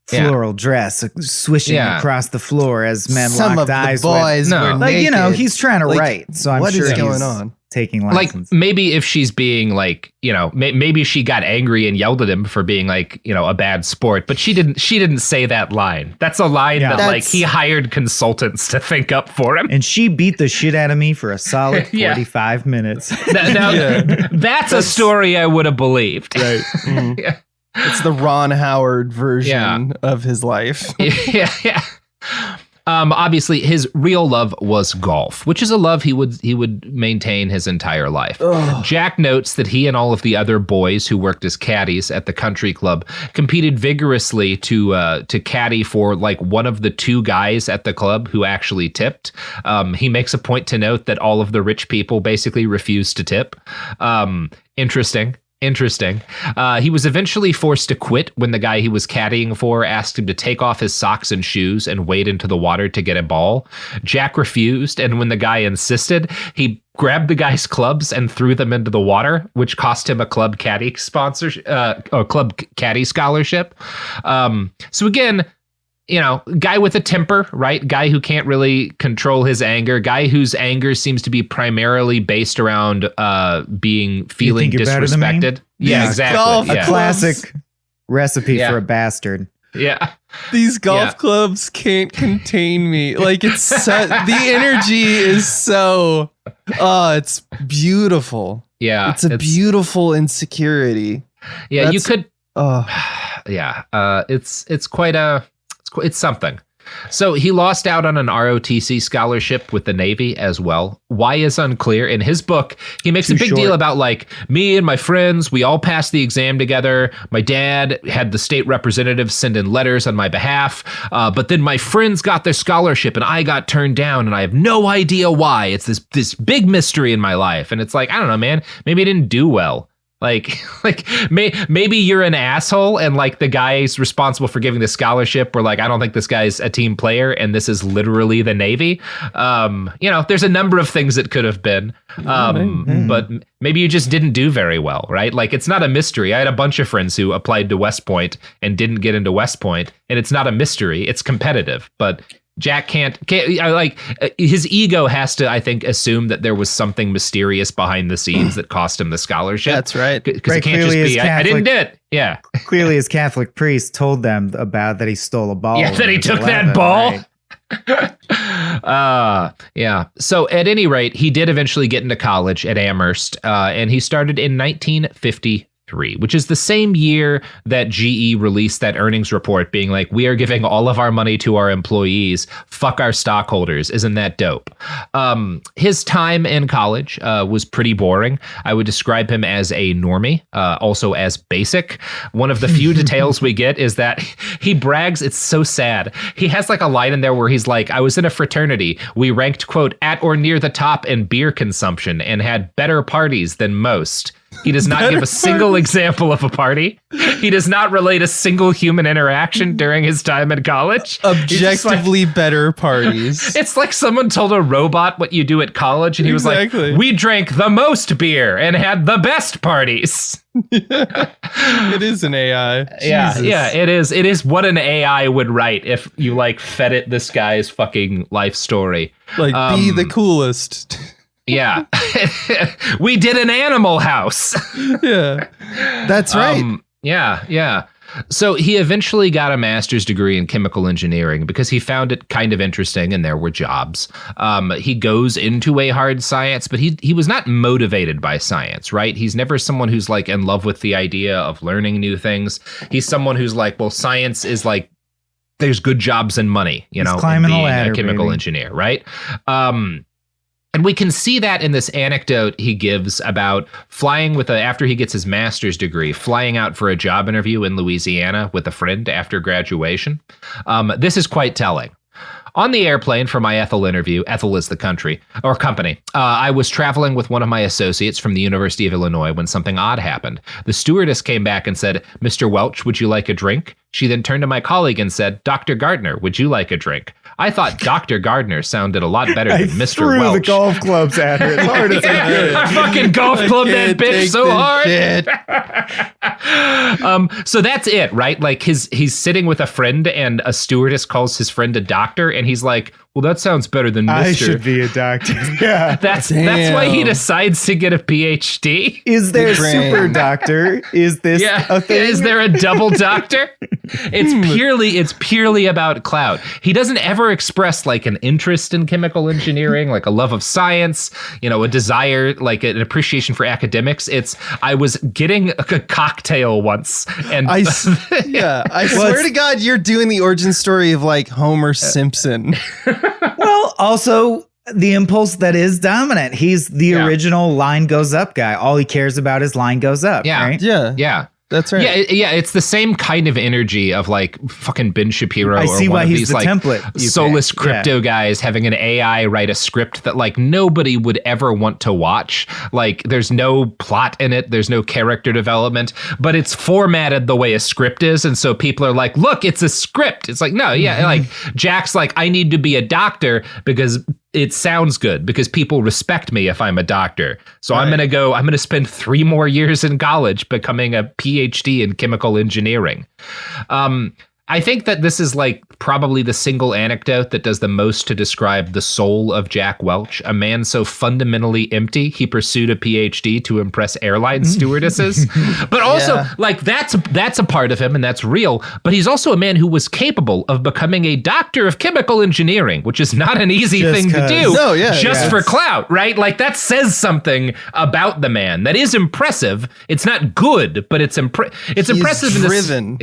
floral dress swishing across the floor as men Some locked of eyes the boys with. were naked. He's trying to write. So I'm what sure is going on? taking Like license. maybe if she's being like, maybe she got angry and yelled at him for being like, a bad sport, but she didn't say that line. That's a line that like he hired consultants to think up for him. And she beat the shit out of me for a solid 45 minutes. That's a story I would have believed. Right. Yeah. It's the Ron Howard version of his life. Yeah. Obviously, his real love was golf, which is a love he would maintain his entire life. Ugh. Jack notes that he and all of the other boys who worked as caddies at the country club competed vigorously to caddy for like one of the two guys at the club who actually tipped. He makes a point to note that all of the rich people basically refused to tip. Interesting. He was eventually forced to quit when the guy he was caddying for asked him to take off his socks and shoes and wade into the water to get a ball. Jack refused, and when the guy insisted, he grabbed the guy's clubs and threw them into the water, which cost him a club caddy sponsorship, or club caddy scholarship. So again, guy with a temper, right? Guy who can't really control his anger. Guy whose anger seems to be primarily based around feeling disrespected. Yeah, exactly. A classic recipe for a bastard. Yeah. These golf clubs can't contain me. Like the energy is so, it's beautiful. Yeah. It's a beautiful insecurity. Yeah. You could, it's quite it's something. So he lost out on an ROTC scholarship with the Navy as well. Why is unclear. In his book, he makes a big deal about like me and my friends. We all passed the exam together. My dad had the state representatives send in letters on my behalf. But then my friends got their scholarship and I got turned down and I have no idea why. It's this big mystery in my life. And it's like, I don't know, man, maybe I didn't do well. Like maybe you're an asshole and like the guy's responsible for giving the scholarship or like, I don't think this guy's a team player and this is literally the Navy. There's a number of things it could have been. But maybe you just didn't do very well, right? Like it's not a mystery. I had a bunch of friends who applied to West Point and didn't get into West Point, and it's not a mystery. It's competitive, but Jack can't his ego has to, I think, assume that there was something mysterious behind the scenes that cost him the scholarship. That's right. Because it can't just be, I didn't do it. Yeah. Clearly his Catholic priest told them about that he stole a ball. Yeah, that he took that ball. Right. So at any rate, he did eventually get into college at Amherst, and he started in 1953. Which is the same year that GE released that earnings report being like, we are giving all of our money to our employees. Fuck our stockholders. Isn't that dope? His time in college was pretty boring. I would describe him as a normie, also as basic. One of the few details we get is that he brags. It's so sad. He has like a line in there where he's like, I was in a fraternity. We ranked, quote, at or near the top in beer consumption and had better parties than most. He does not give a single example of a party. He does not relate a single human interaction during his time in college. Objectively better parties. It's like someone told a robot what you do at college, and he was like, we drank the most beer and had the best parties. It is an AI. Yeah, it is. It is what an AI would write if you like fed it this guy's fucking life story. Like, be the coolest. Yeah. We did an Animal House. Yeah. That's right. Yeah. So he eventually got a master's degree in chemical engineering because he found it kind of interesting and there were jobs. He goes into a hard science, but he was not motivated by science, right? He's never someone who's like in love with the idea of learning new things. He's someone who's like, well, science is like, there's good jobs and money, climbing being the ladder, a chemical engineer, right? And we can see that in this anecdote he gives about flying after he gets his master's degree, flying out for a job interview in Louisiana with a friend after graduation. This is quite telling. On the airplane for my Ethel interview, Ethel is the company, I was traveling with one of my associates from the University of Illinois when something odd happened. The stewardess came back and said, Mr. Welch, would you like a drink? She then turned to my colleague and said, Dr. Gardner, would you like a drink? I thought Dr. Gardner sounded a lot better than Mr. Welch. I threw the golf clubs at her as hard as I could. I fucking golf clubbed that bitch so hard. So that's it, right? Like he's sitting with a friend and a stewardess calls his friend a doctor and he's like, well, that sounds better than Mr. I should be a doctor. Yeah. That's why he decides to get a PhD. Is there super doctor? Is this a thing? Is there a double doctor? It's purely about clout. He doesn't ever express like an interest in chemical engineering, like a love of science, a desire, like an appreciation for academics. It's, I was getting a cocktail once, and I swear to God, you're doing the origin story of like Homer Simpson. Well, also the impulse that is dominant. He's the original line goes up guy. All he cares about is line goes up. Yeah. Right? Yeah. That's right. Yeah, it's the same kind of energy of like fucking Ben Shapiro. I see or one why of he's these the like template. soulless crypto guys having an AI write a script that like nobody would ever want to watch. Like there's no plot in it, there's no character development, but it's formatted the way a script is, and so people are like, look, it's a script. It's like, no, like Jack's like, I need to be a doctor because it sounds good, because people respect me if I'm a doctor. So I'm going to spend 3 more years in college becoming a PhD in chemical engineering. I think that this is like probably the single anecdote that does the most to describe the soul of Jack Welch, a man so fundamentally empty he pursued a PhD to impress airline stewardesses. But also, like that's a part of him, and that's real. But he's also a man who was capable of becoming a doctor of chemical engineering, which is not an easy thing to do. For clout, right? Like that says something about the man that is impressive. It's not good, but it's impressive. Driven.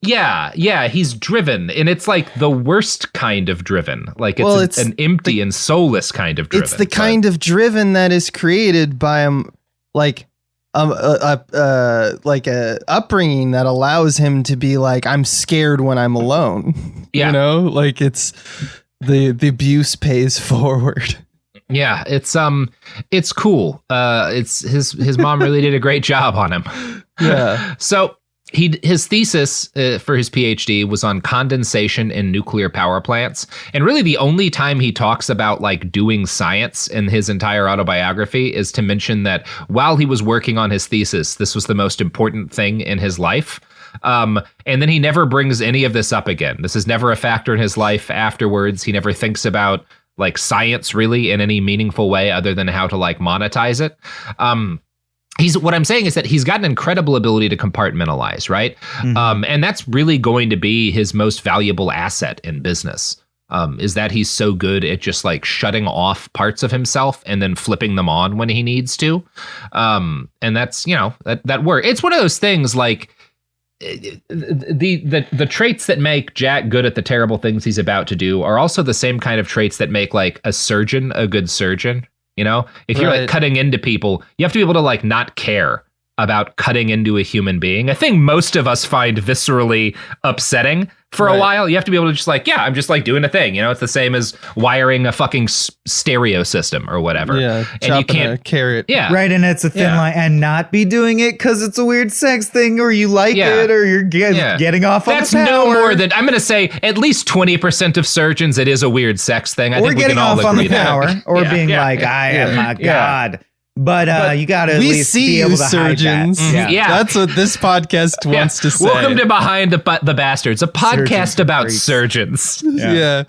Yeah, he's driven, and it's like the worst kind of driven. Like it's an empty and soulless kind of driven. It's the kind of driven that is created by like a upbringing that allows him to be like, I'm scared when I'm alone. Yeah. Like it's the abuse pays forward. Yeah, it's cool. It's his mom really did a great job on him. Yeah. So his thesis for his PhD was on condensation in nuclear power plants. And really the only time he talks about like doing science in his entire autobiography is to mention that while he was working on his thesis, this was the most important thing in his life. And then he never brings any of this up again. This is never a factor in his life afterwards. He never thinks about like science really in any meaningful way other than how to like monetize it. What I'm saying is that he's got an incredible ability to compartmentalize, right? Mm-hmm. And that's really going to be his most valuable asset in business, is that he's so good at just like shutting off parts of himself and then flipping them on when he needs to. And that's, that work. It's one of those things like the traits that make Jack good at the terrible things he's about to do are also the same kind of traits that make like a surgeon a good surgeon. If you're like cutting into people, you have to be able to like not care about cutting into a human being. A thing most of us find viscerally upsetting for a while. You have to be able to just like, I'm just like doing a thing. It's the same as wiring a fucking stereo system or whatever. Yeah, and you can't a carrot. Yeah, right. And it's a thin line, and not be doing it because it's a weird sex thing, or you like it, or you're getting off. That's on the power. No more than I'm going to say. At least 20% of surgeons, it is a weird sex thing. I think we can all agree on the that. power, or being like, I am a god. But you got to at least be able to surgeons. hide that. Yeah. That's what this podcast wants to say. Welcome to Behind the Bastards, a podcast about surgeons. Yeah.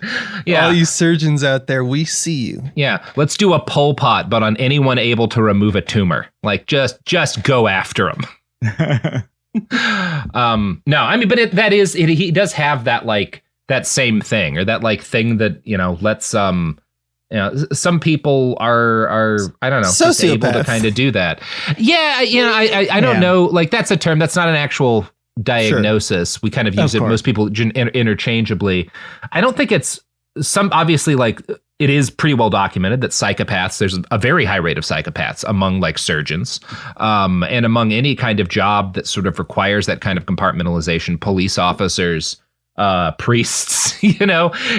All you surgeons out there, we see you. Yeah. Let's do a Pol Pot, but on anyone able to remove a tumor. Like just go after him. No, I mean, but he does have that like that same thing, or that like thing that lets some people are I don't know, just able to kind of do that. Yeah, I don't know. Like that's a term. That's not an actual diagnosis. Sure. We kind of use it. Most people interchangeably. I don't think it's obviously like it is pretty well documented that psychopaths. There's a very high rate of psychopaths among like surgeons, and among any kind of job that sort of requires that kind of compartmentalization. Police officers. Priests,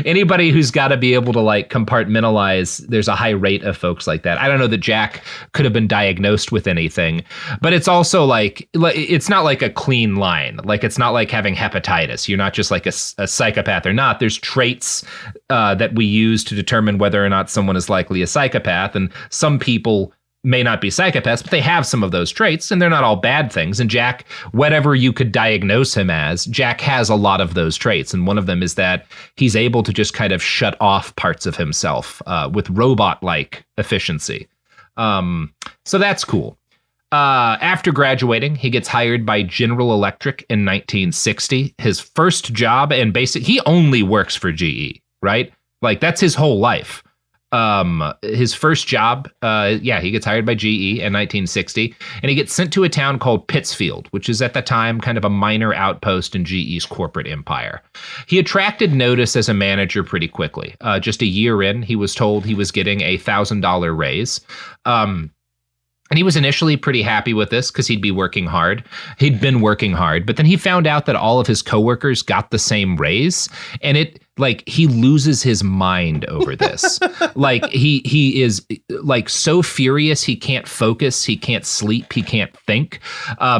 anybody who's got to be able to like compartmentalize. There's a high rate of folks like that. I don't know that Jack could have been diagnosed with anything, but it's also like it's not like a clean line. Like it's not like having hepatitis. You're not just like a psychopath or not. There's traits that we use to determine whether or not someone is likely a psychopath, and some people may not be psychopaths, but they have some of those traits, and they're not all bad things. And Jack, whatever you could diagnose him as, Jack has a lot of those traits. And one of them is that he's able to just kind of shut off parts of himself with robot-like efficiency. So that's cool. After graduating, he gets hired by General Electric in 1960. His first job, and he only works for GE, right? Like, that's his whole life. His first job, he gets hired by GE in 1960, and he gets sent to a town called Pittsfield, which is at the time kind of a minor outpost in GE's corporate empire. He attracted notice as a manager pretty quickly. Just a year in, he was told he was getting a $1,000 raise. And he was initially pretty happy with this because he'd be working hard. He'd been working hard, but then he found out that all of his coworkers got the same raise, and he loses his mind over this. Like he is like so furious he can't focus, he can't sleep, he can't think.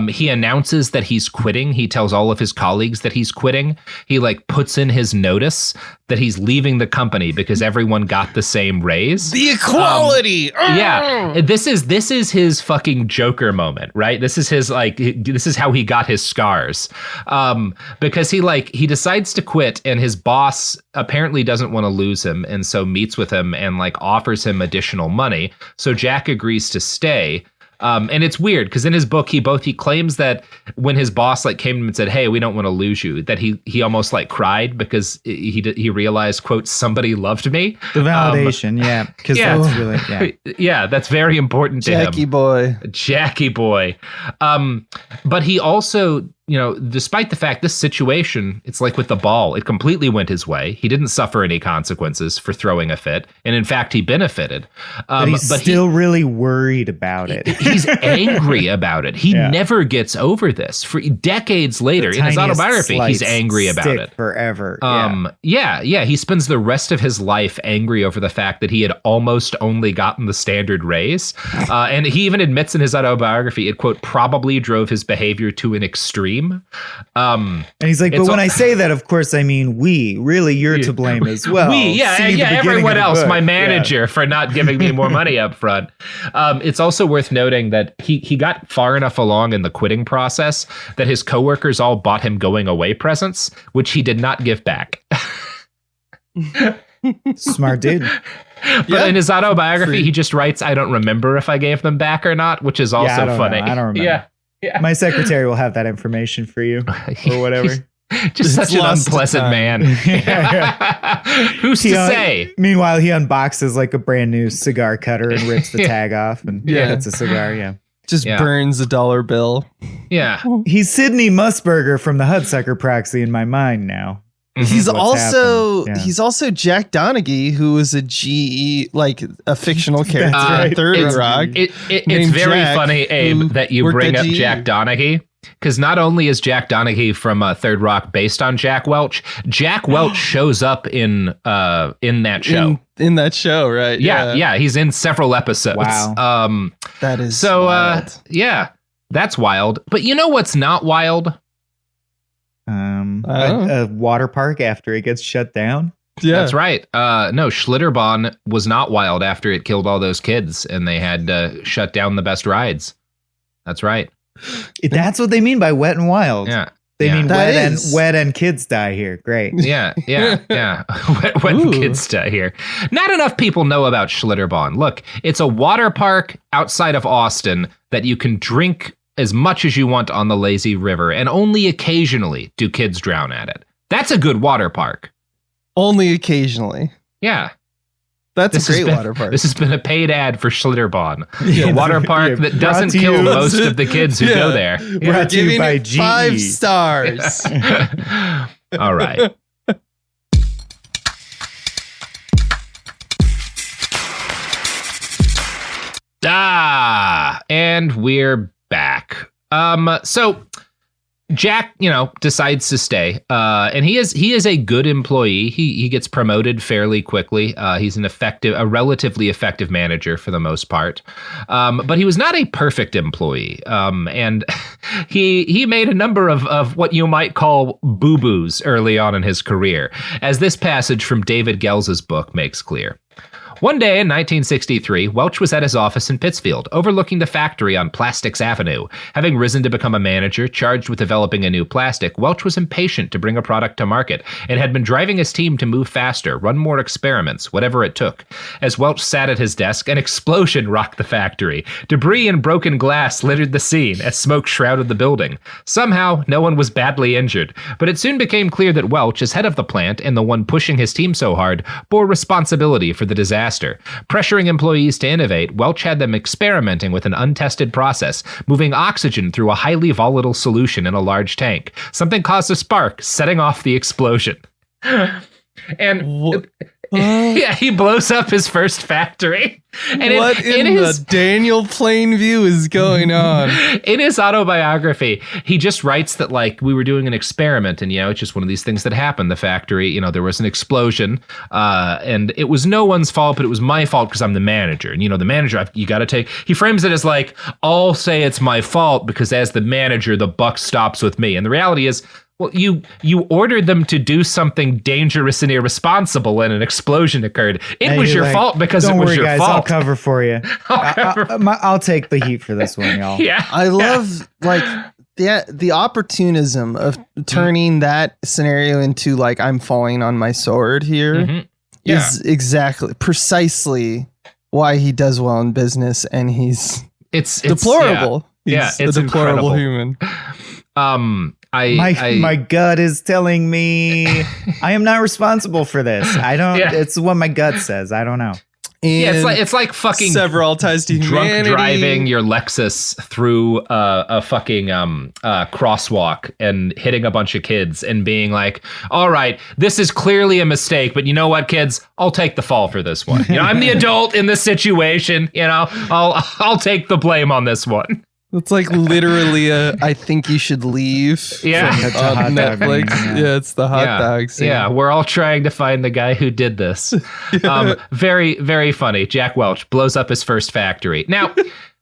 He announces that he's quitting. He tells all of his colleagues that he's quitting. He puts in his notice that he's leaving the company because everyone got the same raise. The equality. Yeah, this is his fucking Joker moment, right? This is his this is how he got his scars. Because he decides to quit, and his boss apparently doesn't want to lose him, and so meets with him and offers him additional money. So Jack agrees to stay. And it's weird because in his book, he claims that when his boss came to him and said, "Hey, we don't want to lose you," that he almost cried because he realized, quote, "somebody loved me." The validation, because that's really, that's very important to him. Jackie boy. But he also, despite the fact this situation, it's like with the ball, it completely went his way. He didn't suffer any consequences for throwing a fit. And in fact, he benefited. But he's still really worried about it. He's angry about it. He never gets over this. For decades later, in his autobiography, he's angry about it. Forever. He spends the rest of his life angry over the fact that he had almost only gotten the standard raise. And he even admits in his autobiography, it, quote, probably drove his behavior to an extreme. And he's like, but when I say that, of course, I mean we. Really, you're to blame as well. Everyone else, my manager, for not giving me more money up front. It's also worth noting that he got far enough along in the quitting process that his coworkers all bought him going away presents, which he did not give back. Smart dude. But in his autobiography, he just writes, "I don't remember if I gave them back or not," which is also funny. I don't remember. Yeah. My secretary will have that information for you or whatever. Just such an unpleasant man. Who's to say? Meanwhile, he unboxes a brand new cigar cutter and rips the tag off, and it's a cigar. Just burns a $1 bill. Yeah. He's Sidney Musburger from the Hudsucker Proxy in my mind now. He's also Jack Donaghy, who was a GE, a fictional character on Third Rock. It's very funny, Abe, that you bring up Jack Donaghy, because not only is Jack Donaghy from Third Rock based on Jack Welch shows up in that show. In that show, right? Yeah, he's in several episodes. Wow. That is so wild. That's wild. But you know what's not wild? A water park after it gets shut down. Yeah, that's right. No, Schlitterbahn was not wild after it killed all those kids, and they had to shut down the best rides. That's right. That's what they mean by wet and wild. Yeah, they mean wet and kids die here. Great. Yeah. Wet and kids die here. Not enough people know about Schlitterbahn. Look, it's a water park outside of Austin that you can drink as much as you want on the lazy river, and only occasionally do kids drown at it. That's a good water park. Only occasionally. Yeah. That's a great water park. This has been a paid ad for Schlitterbahn, a water park that doesn't kill most of the kids who go there. Brought to you by GE. 5 stars. All right. And we're back. So Jack, decides to stay, and he is a good employee. He gets promoted fairly quickly. He's a relatively effective manager for the most part, but he was not a perfect employee. And he made a number of what you might call boo-boos early on in his career, as this passage from David Gells's book makes clear. One day in 1963, Welch was at his office in Pittsfield, overlooking the factory on Plastics Avenue. Having risen to become a manager charged with developing a new plastic, Welch was impatient to bring a product to market and had been driving his team to move faster, run more experiments, whatever it took. As Welch sat at his desk, an explosion rocked the factory. Debris and broken glass littered the scene as smoke shrouded the building. Somehow, no one was badly injured, but it soon became clear that Welch, as head of the plant and the one pushing his team so hard, bore responsibility for the disaster. Pressuring employees to innovate, Welch had them experimenting with an untested process, moving oxygen through a highly volatile solution in a large tank. Something caused a spark, setting off the explosion. And yeah, he blows up his first factory. And what in the Daniel Plainview is going on? In his autobiography, he just writes that, like, we were doing an experiment and, it's just one of these things that happened. The factory, there was an explosion and it was no one's fault, but it was my fault because I'm the manager. And, the manager, you got to take, he frames it as like, I'll say it's my fault because as the manager, the buck stops with me. And the reality is, well, you ordered them to do something dangerous and irresponsible, and an explosion occurred. It was your fault because it was your fault. I'll cover for you. I'll take the heat for this one, y'all. Yeah, I love the opportunism of turning that scenario into like I'm falling on my sword here is precisely why he does well in business, and it's deplorable. It's a deplorable incredible. Human. My gut is telling me I am not responsible for this. I don't. Yeah. It's what my gut says. I don't know. It's like fucking several ties to drunk humanity. Driving your Lexus through a fucking crosswalk and hitting a bunch of kids and being like, all right, this is clearly a mistake, but you know what, kids, I'll take the fall for this one. I'm the adult in this situation. I'll take the blame on this one. It's like literally I think you should leave. Yeah. On Netflix. Yeah, it's the hot dog scene. Yeah, we're all trying to find the guy who did this. Very, very funny. Jack Welch blows up his first factory. Now,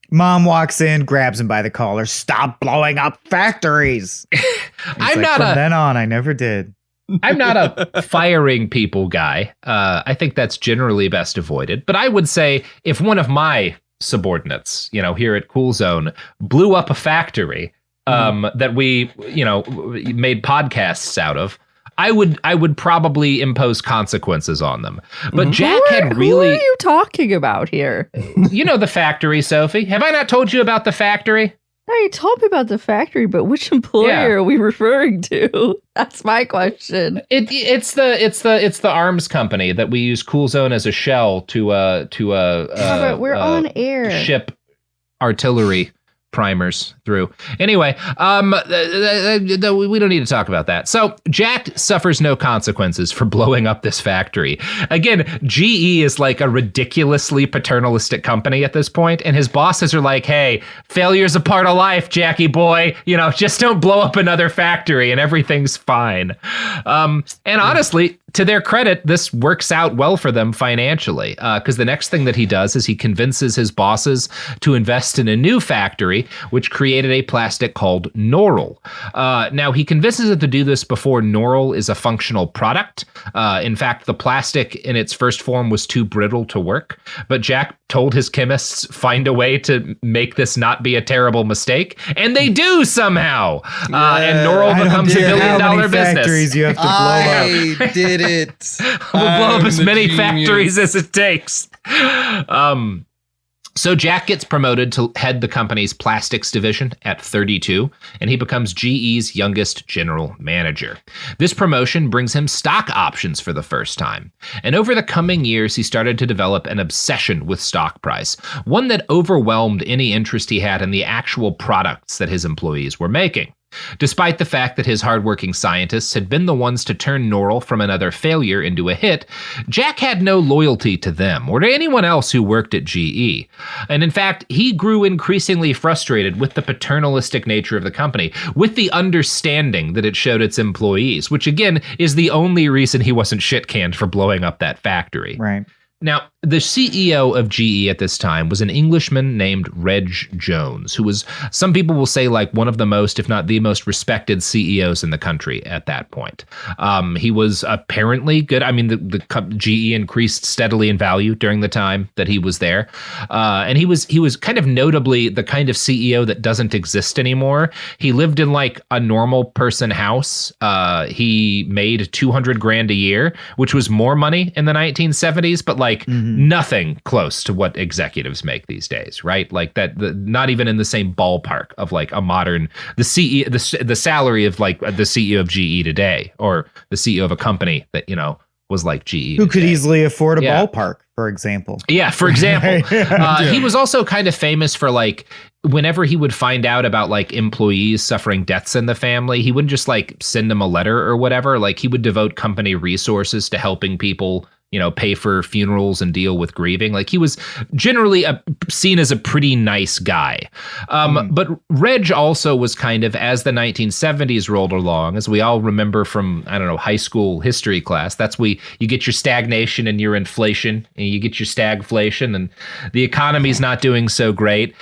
Mom walks in, grabs him by the collar. Stop blowing up factories. From then on, I never did. I'm not a firing people guy. I think that's generally best avoided. But I would say if one of my subordinates, here at Cool Zone, blew up a factory that we, made podcasts out of, I would probably impose consequences on them. But Jack had really... Who are you talking about here? The factory, Sophie. Have I not told you about the factory? No, you told me about the factory, but which employer are we referring to? That's my question. It's the arms company that we use Cool Zone as a shell to but we're on air. Ship artillery primers through. Anyway, we don't need to talk about that. So Jack suffers no consequences for blowing up this factory. Again, GE is like a ridiculously paternalistic company at this point, and his bosses are like, hey, failure's a part of life, Jackie boy. Just don't blow up another factory and everything's fine. And honestly, to their credit, this works out well for them financially, because the next thing that he does is he convinces his bosses to invest in a new factory, which created a plastic called Norol. Now, he convinces it to do this before Norol is a functional product. In fact, the plastic in its first form was too brittle to work, but Jack told his chemists find a way to make this not be a terrible mistake, and they do somehow. And Norol becomes $1 billion business. You have to blow up. I did it. We'll blow up as many factories as it takes. So Jack gets promoted to head the company's plastics division at 32, and he becomes GE's youngest general manager. This promotion brings him stock options for the first time. And over the coming years, he started to develop an obsession with stock price, one that overwhelmed any interest he had in the actual products that his employees were making. Despite the fact that his hardworking scientists had been the ones to turn Norol from another failure into a hit, Jack had no loyalty to them or to anyone else who worked at GE. And in fact, he grew increasingly frustrated with the paternalistic nature of the company, with the understanding that it showed its employees, which again is the only reason he wasn't shit-canned for blowing up that factory. Right. Now, the CEO of GE at this time was an Englishman named Reg Jones, who was, some people will say, like one of the most, if not the most respected CEOs in the country at that point. He was apparently good. I mean, the GE increased steadily in value during the time that he was there. And he was kind of notably the kind of CEO that doesn't exist anymore. He lived in like a normal person house. He made $200,000 a year, which was more money in the 1970s, but like nothing close to what executives make these days, right? Like that, not even in the same ballpark of like a modern, the salary of like the CEO of GE today, or the CEO of a company that, you know, was like GE. Who could easily afford a ballpark, for example. Yeah, for example. He was also kind of famous for like, whenever he would find out about like employees suffering deaths in the family, he wouldn't just like send them a letter or whatever. Like he would devote company resources to helping people, you know, pay for funerals and deal with grieving. Like he was generally seen as a pretty nice guy. But Reg also was kind of, as the 1970s rolled along, as we all remember from, I don't know, high school history class, that's where you get your stagnation and your inflation, and you get your stagflation, and the economy's not doing so great.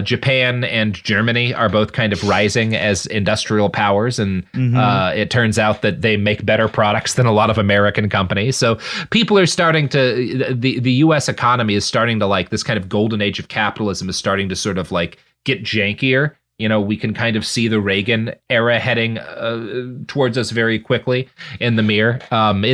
Japan and Germany are both kind of rising as industrial powers, and it turns out that they make better products than a lot of American companies. So people are starting to, the U.S. economy is starting to, like, this kind of golden age of capitalism is starting to sort of like get jankier. You know, we can kind of see the Reagan era heading towards us very quickly in the mirror. And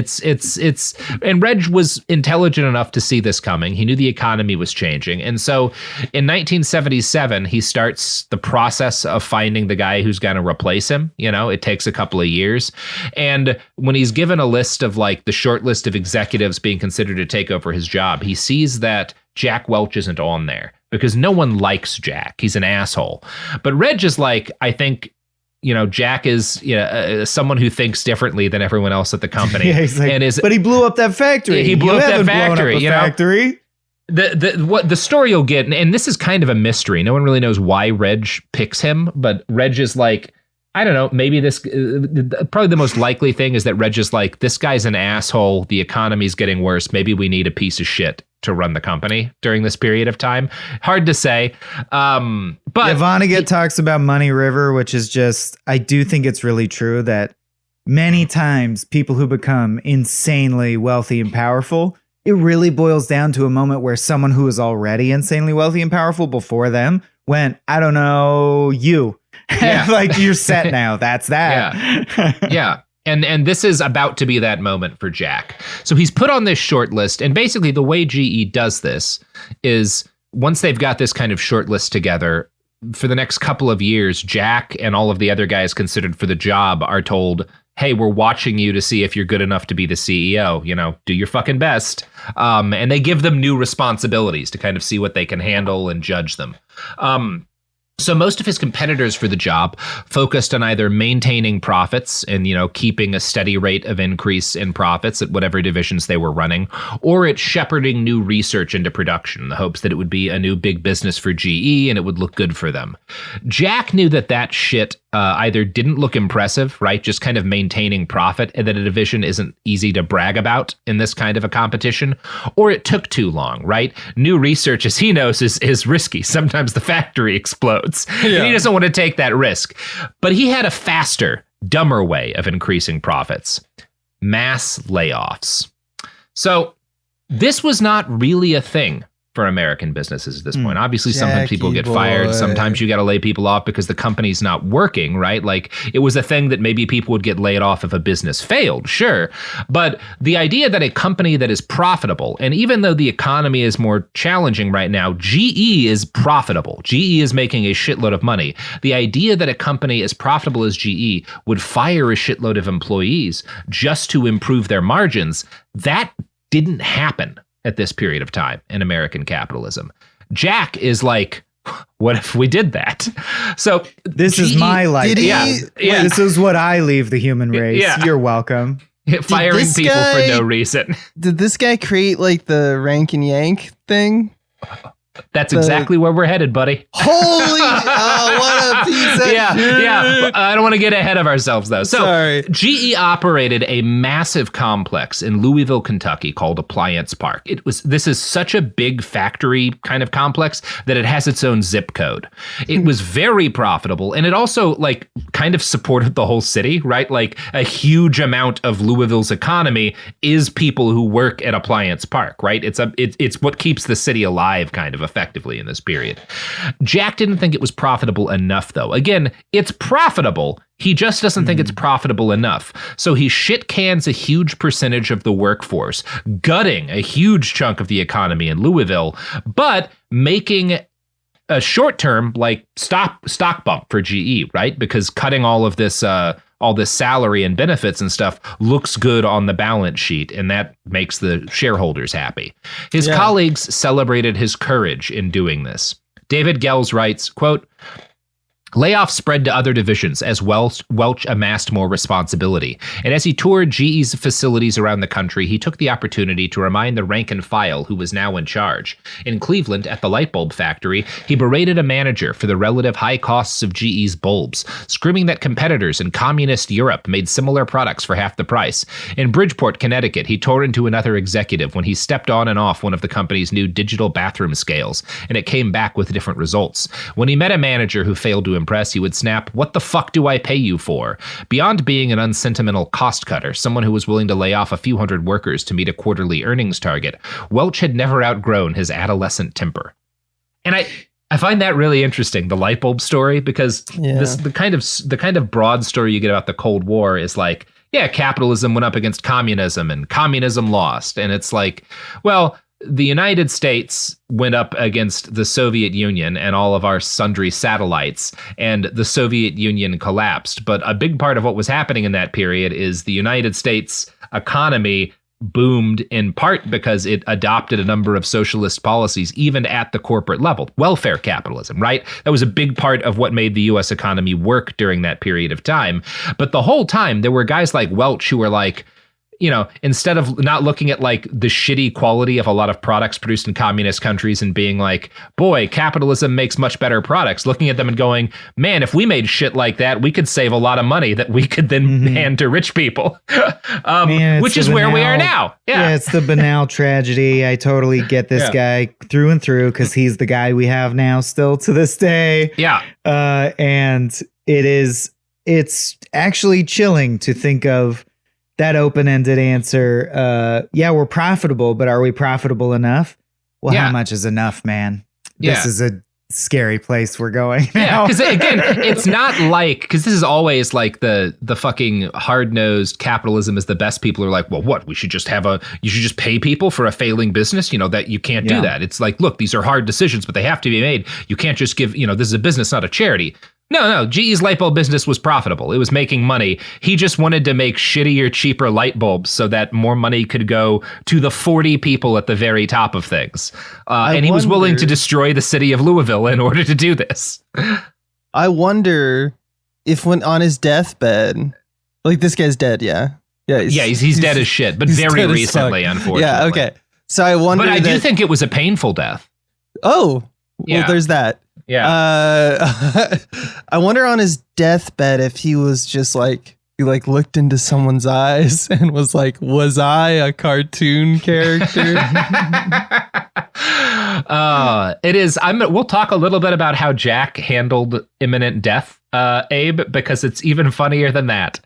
Reg was intelligent enough to see this coming. He knew the economy was changing. And so in 1977, he starts the process of finding the guy who's going to replace him. You know, it takes a couple of years. And when he's given a list of like the short list of executives being considered to take over his job, he sees that Jack Welch isn't on there, because no one likes Jack. He's an asshole. But Reg is like, I think, you know, Jack is, you know, someone who thinks differently than everyone else at the company. Yeah, he's like, but he blew up that factory. He blew up that factory. You know? Factory. The story you'll get, and this is kind of a mystery. No one really knows why Reg picks him, but Reg is like, I don't know, maybe this, probably the most likely thing is that Reg is like, this guy's an asshole. The economy's getting worse. Maybe we need a piece of shit to run the company during this period of time. Hard to say. But Vonnegut talks about Money River, which is just, I do think it's really true that many times people who become insanely wealthy and powerful, it really boils down to a moment where someone who was already insanely wealthy and powerful before them went, I don't know, you. Yeah. Like, you're set now. That's that. Yeah. Yeah. And this is about to be that moment for Jack. So he's put on this short list. And basically the way GE does this is, once they've got this kind of short list together, for the next couple of years, Jack and all of the other guys considered for the job are told, hey, we're watching you to see if you're good enough to be the CEO. You know, do your fucking best. And they give them new responsibilities to kind of see what they can handle and judge them. So most of his competitors for the job focused on either maintaining profits and, you know, keeping a steady rate of increase in profits at whatever divisions they were running, or at shepherding new research into production in the hopes that it would be a new big business for GE and it would look good for them. Jack knew that shit either didn't look impressive, right? Just kind of maintaining profit, and that a division isn't easy to brag about in this kind of a competition, or it took too long, right? New research, as he knows, is risky. Sometimes the factory explodes, and he doesn't want to take that risk. But he had a faster, dumber way of increasing profits: mass layoffs. So this was not really a thing for American businesses at this point. Obviously, sometimes people get fired. Sometimes you got to lay people off because the company's not working, right? Like, it was a thing that maybe people would get laid off if a business failed, sure. But the idea that a company that is profitable, and even though the economy is more challenging right now, GE is profitable. GE is making a shitload of money. The idea that a company as profitable as GE would fire a shitload of employees just to improve their margins, that didn't happen at this period of time in American capitalism. Jack is like, what if we did that? So this is my life. This is what I leave the human race. Yeah. You're welcome. Firing people for no reason. Did this guy create like the rank and yank thing? That's exactly where we're headed, buddy. Holy, what a piece of shit. Yeah. I don't want to get ahead of ourselves, though. So, Sorry. GE operated a massive complex in Louisville, Kentucky called Appliance Park. This is such a big factory kind of complex that it has its own zip code. It was very profitable, and it also like kind of supported the whole city, right? Like a huge amount of Louisville's economy is people who work at Appliance Park, right? It's what keeps the city alive, kind of effectively in this period. Jack didn't think it was profitable enough, though. Again, it's profitable. He just doesn't think it's profitable enough. So he shit cans a huge percentage of the workforce, gutting a huge chunk of the economy in Louisville, but making a short-term like stock bump for GE, right? Because cutting all this salary and benefits and stuff looks good on the balance sheet, and that makes the shareholders happy. His colleagues celebrated his courage in doing this. David Gels writes, quote, layoffs spread to other divisions as Welch amassed more responsibility. And as he toured GE's facilities around the country, he took the opportunity to remind the rank and file who was now in charge. In Cleveland, at the light bulb factory, he berated a manager for the relative high costs of GE's bulbs, screaming that competitors in communist Europe made similar products for half the price. In Bridgeport, Connecticut, he tore into another executive when he stepped on and off one of the company's new digital bathroom scales, and it came back with different results. When he met a manager who failed to impress, he would snap, "What the fuck do I pay you for?" Beyond being an unsentimental cost cutter, someone who was willing to lay off a few hundred workers to meet a quarterly earnings target, Welch had never outgrown his adolescent temper. And I find that really interesting, the light bulb story, because the kind of broad story you get about the Cold War is like, yeah, capitalism went up against communism and communism lost. And it's like, well, the United States went up against the Soviet Union and all of our sundry satellites, and the Soviet Union collapsed. But a big part of what was happening in that period is the United States economy boomed in part because it adopted a number of socialist policies, even at the corporate level. Welfare capitalism, right? That was a big part of what made the US economy work during that period of time. But the whole time, there were guys like Welch who were like, you know, instead of not looking at like the shitty quality of a lot of products produced in communist countries and being like, boy, capitalism makes much better products, looking at them and going, man, if we made shit like that, we could save a lot of money that we could then hand to rich people, which is where we are now. Yeah, it's the banal tragedy. I totally get this guy through and through because he's the guy we have now still to this day. Yeah. And it's actually chilling to think of that open-ended answer. We're profitable, but are we profitable enough? Well, how much is enough, man? This is a scary place we're going now. Yeah, because again, it's not like, because this is always like the fucking hard-nosed capitalism is the best. People are like, well, what? You should just pay people for a failing business, that you can't do that. It's like, look, these are hard decisions, but they have to be made. You can't just give, this is a business, not a charity. No, GE's light bulb business was profitable. It was making money. He just wanted to make shittier, cheaper light bulbs so that more money could go to the 40 people at the very top of things. And he was willing to destroy the city of Louisville in order to do this. I wonder if when on his deathbed, like this guy's dead, yeah? He's dead as shit, but very recently, unfortunately. Yeah, okay. So I wonder. But I do think it was a painful death. Oh, well, there's that. Yeah. I wonder on his deathbed if he was just like, he like looked into someone's eyes and was like, was I a cartoon character? It is. We'll talk a little bit about how Jack handled imminent death, Abe, because it's even funnier than that.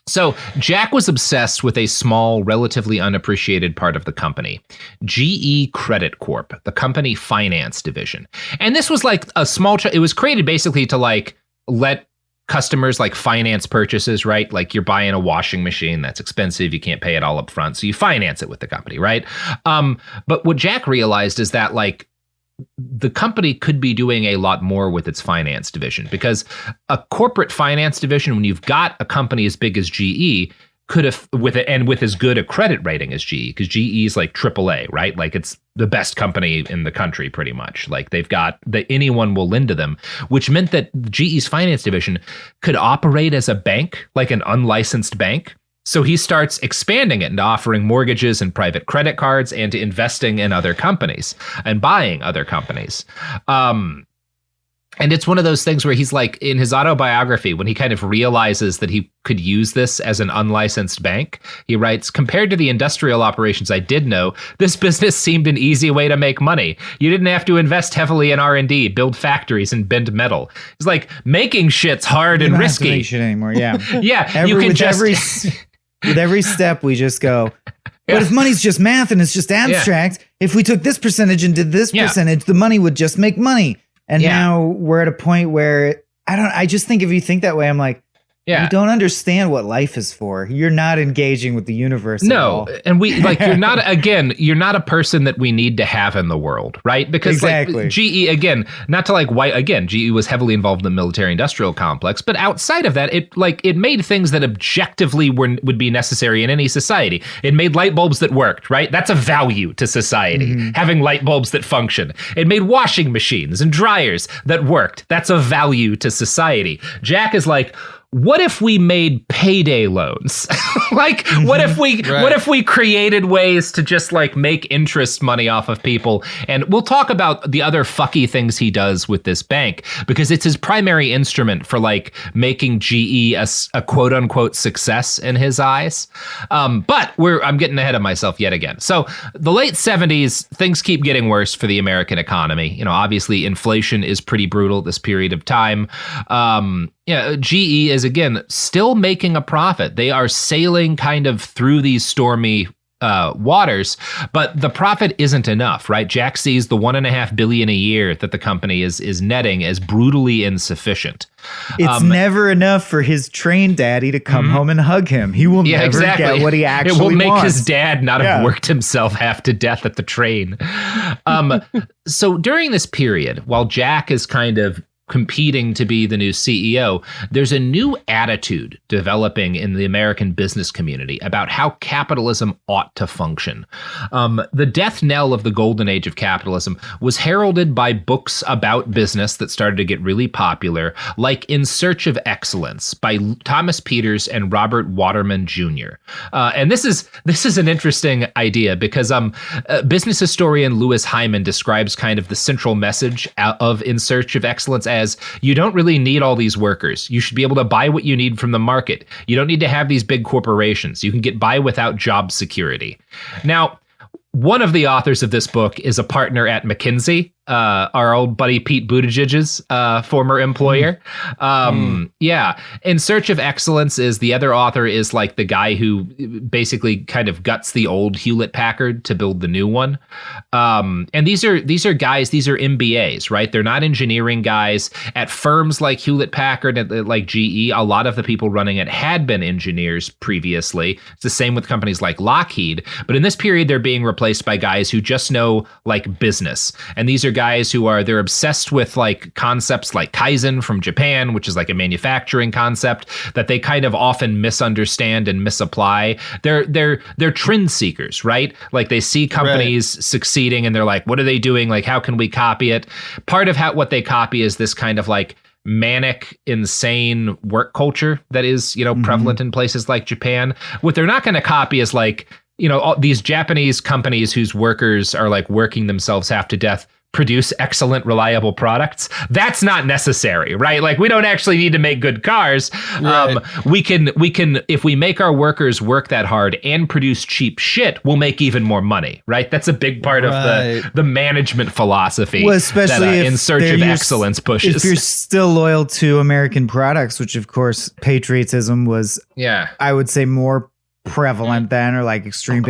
So Jack was obsessed with a small, relatively unappreciated part of the company, GE Credit Corp, the company finance division. And this was like a small, it was created basically to like let customers like finance purchases, right? Like you're buying a washing machine that's expensive. You can't pay it all up front. So you finance it with the company, right? But what Jack realized is that like, the company could be doing a lot more with its finance division, because a corporate finance division, when you've got a company as big as GE, could have with as good a credit rating as GE, because GE is like AAA, right? Like it's the best company in the country, pretty much. Like they've got anyone will lend to them, which meant that GE's finance division could operate as a bank, like an unlicensed bank, So he starts expanding it into offering mortgages and private credit cards and to investing in other companies and buying other companies. And it's one of those things where he's like, in his autobiography, when he kind of realizes that he could use this as an unlicensed bank, he writes, compared to the industrial operations I did know, this business seemed an easy way to make money. You didn't have to invest heavily in R&D, build factories, and bend metal. It's like, making shit's hard and risky. Make shit anymore, yeah. Yeah, you can just... With every step, we just go, but if money's just math and it's just abstract, if we took this percentage and did this percentage, the money would just make money. And now we're at a point where I just think if you think that way, I'm like, you don't understand what life is for. You're not engaging with the universe. No. And you're not a person that we need to have in the world, right? Because like GE, again, not to GE was heavily involved in the military industrial complex, but outside of that, it made things that objectively would be necessary in any society. It made light bulbs that worked, right? That's a value to society, having light bulbs that function. It made washing machines and dryers that worked. That's a value to society. Jack is like, what if we made payday loans? What if we created ways to just like make interest money off of people? And we'll talk about the other fucky things he does with this bank, because it's his primary instrument for like making GE a quote unquote success in his eyes. But I'm getting ahead of myself yet again. So the late 70s, things keep getting worse for the American economy. You know, obviously inflation is pretty brutal at this period of time. GE is, again, still making a profit. They are sailing kind of through these stormy waters, but the profit isn't enough, right? Jack sees the $1.5 billion a year that the company is netting as brutally insufficient. It's never enough for his train daddy to come home and hug him. He will never get what he actually wants. It will make his dad not have worked himself half to death at the train. So during this period, while Jack is kind of competing to be the new CEO, there's a new attitude developing in the American business community about how capitalism ought to function. The death knell of the golden age of capitalism was heralded by books about business that started to get really popular, like In Search of Excellence by Thomas Peters and Robert Waterman Jr. And this is an interesting idea because business historian Louis Hyman describes kind of the central message of In Search of Excellence as, you don't really need all these workers. You should be able to buy what you need from the market. You don't need to have these big corporations. You can get by without job security. Now, one of the authors of this book is a partner at McKinsey, our old buddy Pete Buttigieg's former employer. Yeah. In Search of Excellence is the other author is like the guy who basically kind of guts the old Hewlett Packard to build the new one. And these are guys, these are MBAs, right? They're not engineering guys. At firms like Hewlett Packard and like GE, a lot of the people running it had been engineers previously. It's the same with companies like Lockheed. But in this period, they're being replaced by guys who just know like business. And these are guys they're obsessed with like concepts like Kaizen from Japan, which is like a manufacturing concept that they kind of often misunderstand and misapply. They're trend seekers, right? Like they see companies succeeding and they're like, what are they doing? Like, how can we copy it? Part of what they copy is this kind of like manic, insane work culture that is, prevalent in places like Japan. What they're not going to copy is like, all these Japanese companies whose workers are like working themselves half to death produce excellent, reliable products. That's not necessary, right? Like we don't actually need to make good cars. Right. We can, if we make our workers work that hard and produce cheap shit, we'll make even more money, right? That's a big part of the management philosophy. Well, especially that, In Search of Excellence pushes. If you're still loyal to American products, which of course patriotism was, I would say more prevalent then, or like extreme.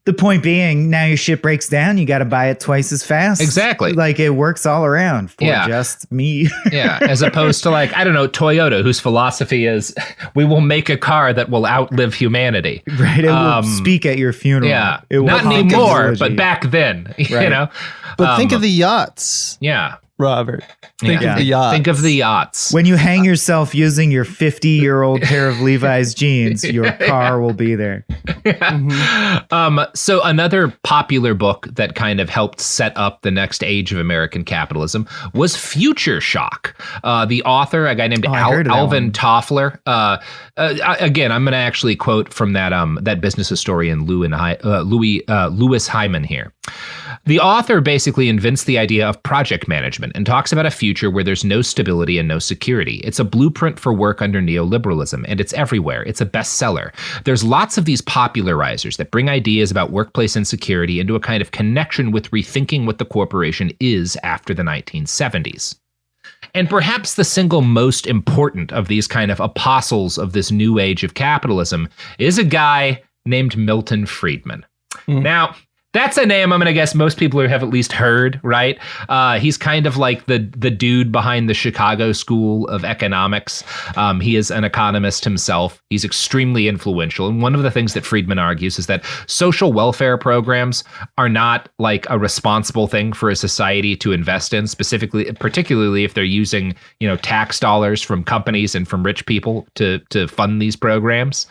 The point being, now your shit breaks down, you got to buy it twice as fast. Exactly. Like it works all around for just me. As opposed to like, I don't know, Toyota, whose philosophy is we will make a car that will outlive humanity. Right. It will speak at your funeral. Yeah. Not anymore, but back then, But think of the yachts. Yeah. Robert. Think Yeah. of the yachts. Think of the yachts. When you hang yourself using your 50-year-old pair of Levi's jeans, your car will be there. So another popular book that kind of helped set up the next age of American capitalism was Future Shock. The author, a guy named Alvin Toffler. Again, I'm going to actually quote from that business historian Louis Hyman here. The author basically invents the idea of project management and talks about a future where there's no stability and no security. It's a blueprint for work under neoliberalism, and it's everywhere. It's a bestseller. There's lots of these popularizers that bring ideas about workplace insecurity into a kind of connection with rethinking what the corporation is after the 1970s. And perhaps the single most important of these kind of apostles of this new age of capitalism is a guy named Milton Friedman. Now, that's a name I'm going to guess most people have at least heard, right? He's kind of like the dude behind the Chicago School of Economics. He is an economist himself. He's extremely influential. And one of the things that Friedman argues is that social welfare programs are not like a responsible thing for a society to invest in, particularly if they're using, tax dollars from companies and from rich people to fund these programs.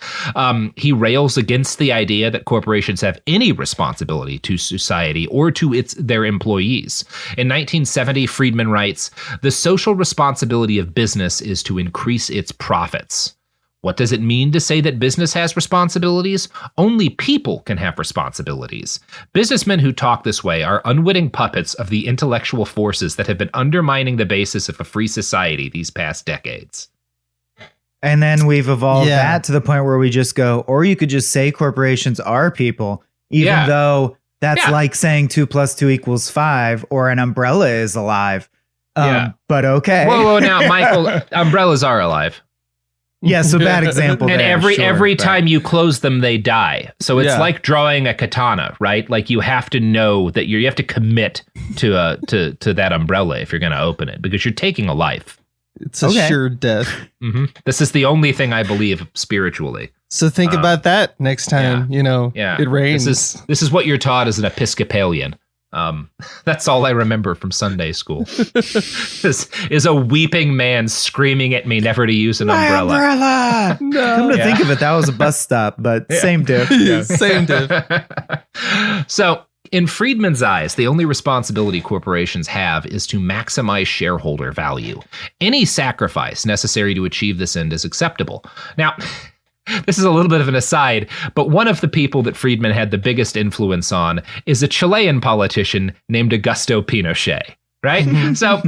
He rails against the idea that corporations have any responsibility to society or to their employees. In 1970, Friedman writes, "The social responsibility of business is to increase its profits." What does it mean to say that business has responsibilities? Only people can have responsibilities. Businessmen who talk this way are unwitting puppets of the intellectual forces that have been undermining the basis of a free society these past decades. And then we've evolved that to the point where we just go, or you could just say corporations are people, even though that's like saying 2 + 2 = 5, or an umbrella is alive. But okay. Whoa, now, Michael, umbrellas are alive. Yeah, so bad example. And there, every time you close them, they die. So it's like drawing a katana, right? Like you have to know that you have to commit to that umbrella if you're going to open it, because you're taking a life. It's a sure death. Mm-hmm. This is the only thing I believe spiritually. So think about that next time, it rains. This is what you're taught as an Episcopalian. That's all I remember from Sunday school. is a weeping man screaming at me never to use an umbrella. No. Come to think of it, that was a bus stop, but same diff. Same diff. So, in Friedman's eyes, the only responsibility corporations have is to maximize shareholder value. Any sacrifice necessary to achieve this end is acceptable. Now, this is a little bit of an aside, but one of the people that Friedman had the biggest influence on is a Chilean politician named Augusto Pinochet. Right? So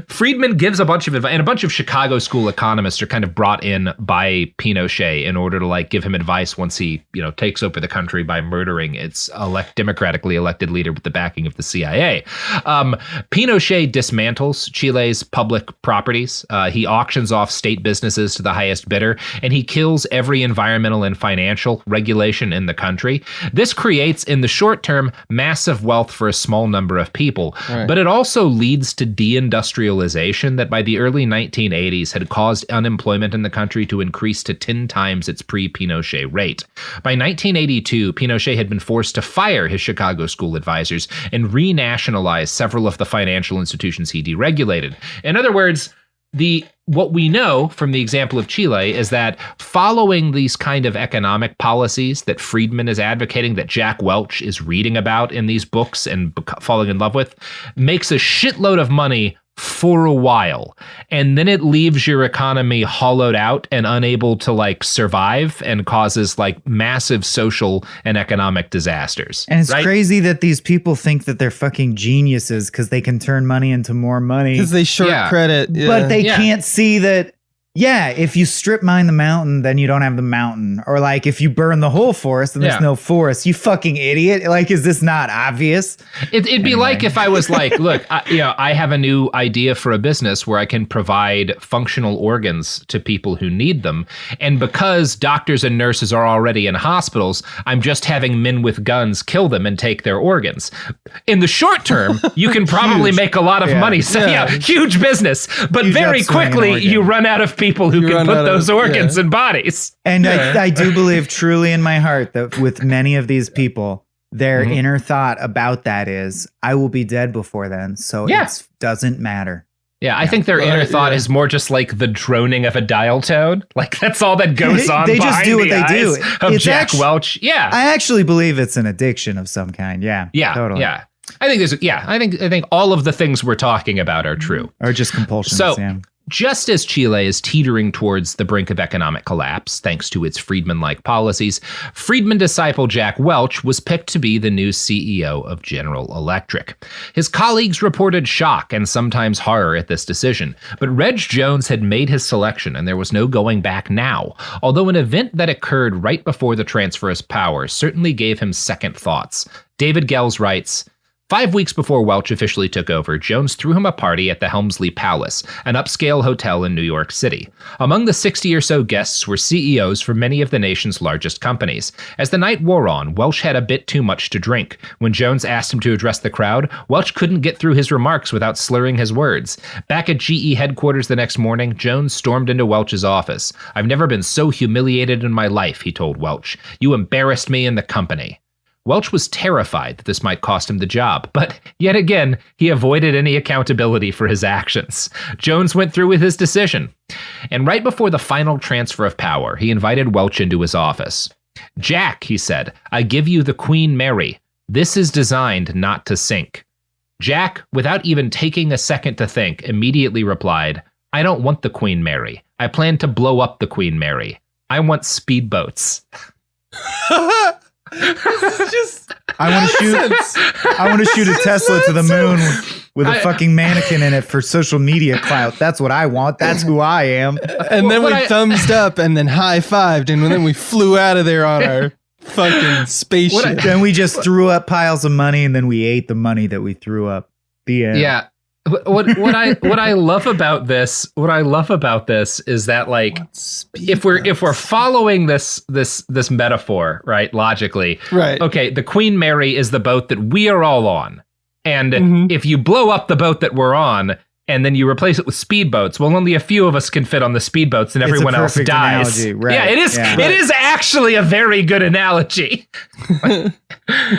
Friedman gives a bunch of advice, and a bunch of Chicago school economists are kind of brought in by Pinochet in order to give him advice once he, takes over the country by murdering its democratically elected leader with the backing of the CIA. Pinochet dismantles Chile's public properties. He auctions off state businesses to the highest bidder, and he kills every environmental and financial regulation in the country. This creates, in the short term, massive wealth for a small number of people, but it also leads to deindustrialization that by the early 1980s had caused unemployment in the country to increase to 10 times its pre-Pinochet rate. By 1982, Pinochet had been forced to fire his Chicago school advisors and renationalize several of the financial institutions he deregulated. In other words, what we know from the example of Chile is that following these kind of economic policies that Friedman is advocating, that Jack Welch is reading about in these books and falling in love with, makes a shitload of money for a while, and then it leaves your economy hollowed out and unable to survive, and causes massive social and economic disasters. And it's crazy that these people think that they're fucking geniuses because they can turn money into more money. Because they short credit. Yeah. But they can't see that, if you strip mine the mountain, then you don't have the mountain. Or if you burn the whole forest, then there's no forest. You fucking idiot. Is this not obvious? It'd be like if I was look, I have a new idea for a business where I can provide functional organs to people who need them. And because doctors and nurses are already in hospitals, I'm just having men with guns kill them and take their organs. In the short term, you can probably make a lot of money. So huge business. But very quickly, you run out of people who can put those organs in bodies. And I do believe truly in my heart that with many of these people, their inner thought about that is, I will be dead before then, so it doesn't matter. Yeah, I think their inner thought is more just like the droning of a dial tone. Like that's all that goes on. They just do what they do. Of Jack Welch. Yeah, I actually believe it's an addiction of some kind. Yeah, totally. Yeah, I think there's. Yeah, I think all of the things we're talking about are true, or just compulsions. So, just as Chile is teetering towards the brink of economic collapse, thanks to its Friedman-like policies, Friedman disciple Jack Welch was picked to be the new CEO of General Electric. His colleagues reported shock and sometimes horror at this decision, but Reg Jones had made his selection and there was no going back now, although an event that occurred right before the transfer of power certainly gave him second thoughts. David Gels writes, 5 weeks before Welch officially took over, Jones threw him a party at the Helmsley Palace, an upscale hotel in New York City. Among the 60 or so guests were CEOs for many of the nation's largest companies. As the night wore on, Welch had a bit too much to drink. When Jones asked him to address the crowd, Welch couldn't get through his remarks without slurring his words. Back at GE headquarters the next morning, Jones stormed into Welch's office. "I've never been so humiliated in my life," he told Welch. "You embarrassed me in the company." Welch was terrified that this might cost him the job, but yet again, he avoided any accountability for his actions. Jones went through with his decision. And right before the final transfer of power, he invited Welch into his office. "Jack," he said, "I give you the Queen Mary. This is designed not to sink." Jack, without even taking a second to think, immediately replied, "I don't want the Queen Mary. I plan to blow up the Queen Mary. I want speedboats." I want to shoot a Tesla to the moon with a fucking mannequin in it for social media clout. That's what I want. That's who I am. And then we thumbs up and then high-fived and then we flew out of there on our fucking spaceship. Then we just threw up piles of money and then we ate the money that we threw up. The end. Yeah. What I love about this is that, like, if we're following this metaphor, right, logically, right, okay, the Queen Mary is the boat that we are all on, and if you blow up the boat that we're on and then you replace it with speedboats, well, only a few of us can fit on the speedboats and everyone else dies. Analogy, right. Yeah, it is. Yeah. It is actually a very good analogy.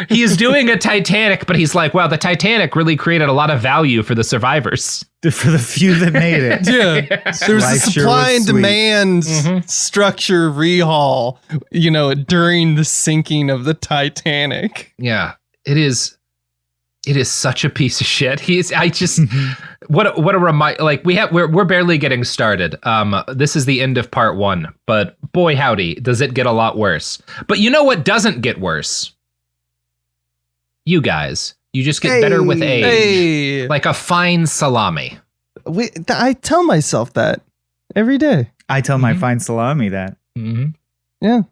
He is doing a Titanic, but he's like, wow, the Titanic really created a lot of value for the survivors. For the few that made it. Yeah. There's a supply and demand structure rehaul, during the sinking of the Titanic. Yeah, it is such a piece of shit. What a reminder. Like we're barely getting started. This is the end of part 1, but boy howdy, does it get a lot worse. But you know what doesn't get worse? You guys. You just get better with age. Like a fine salami. I tell myself that every day. I tell my fine salami that. Mm-hmm. Yeah.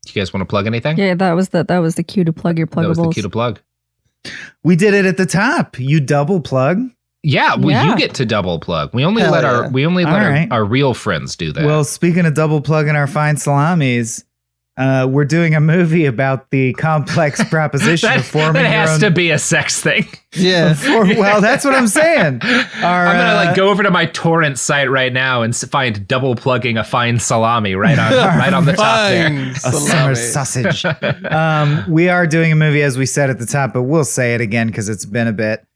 You guys want to plug anything? Yeah, that was the cue to plug your pluggables. That was the cue to plug. We did it at the top. You double plug. Yeah, well, you get to double plug. We only let our real friends do that. Well, speaking of double plugging our fine salamis, we're doing a movie about the complex proposition of forming that has to be a sex thing. Yeah. Well, that's what I'm saying. I'm gonna go over to my torrent site right now and find double plugging a fine salami right on the top there. A summer sausage. We are doing a movie, as we said at the top, but we'll say it again because it's been a bit.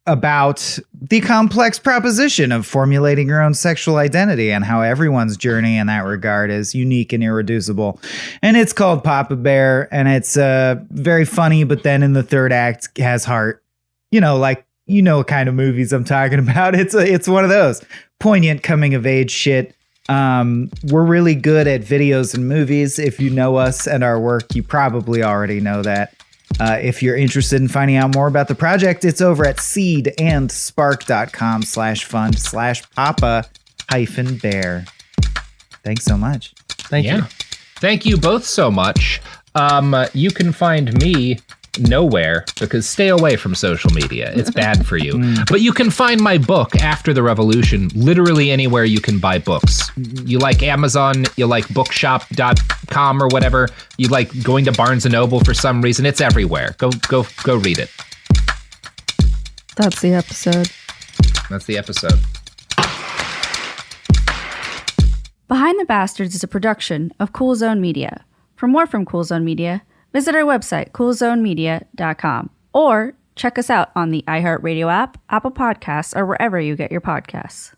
About the complex proposition of formulating your own sexual identity and how everyone's journey in that regard is unique and irreducible. And it's called Papa Bear, and it's very funny, but then in the third act has heart. What kind of movies I'm talking about. It's one of those poignant coming of age shit. We're really good at videos and movies. If you know us and our work, you probably already know that. If you're interested in finding out more about the project, it's over at seedandspark.com/fund/papa-bear. Thanks so much. Thank you. Thank you both so much. You can find me nowhere because stay away from social media. It's bad for you. But you can find my book, After the Revolution, literally anywhere you can buy books. You like Amazon, you like bookshop.com or whatever. You like going to Barnes & Noble for some reason. It's everywhere. Go read it. That's the episode. That's the episode. Behind the Bastards is a production of Cool Zone Media. For more from Cool Zone Media, visit our website, coolzonemedia.com, or check us out on the iHeartRadio app, Apple Podcasts, or wherever you get your podcasts.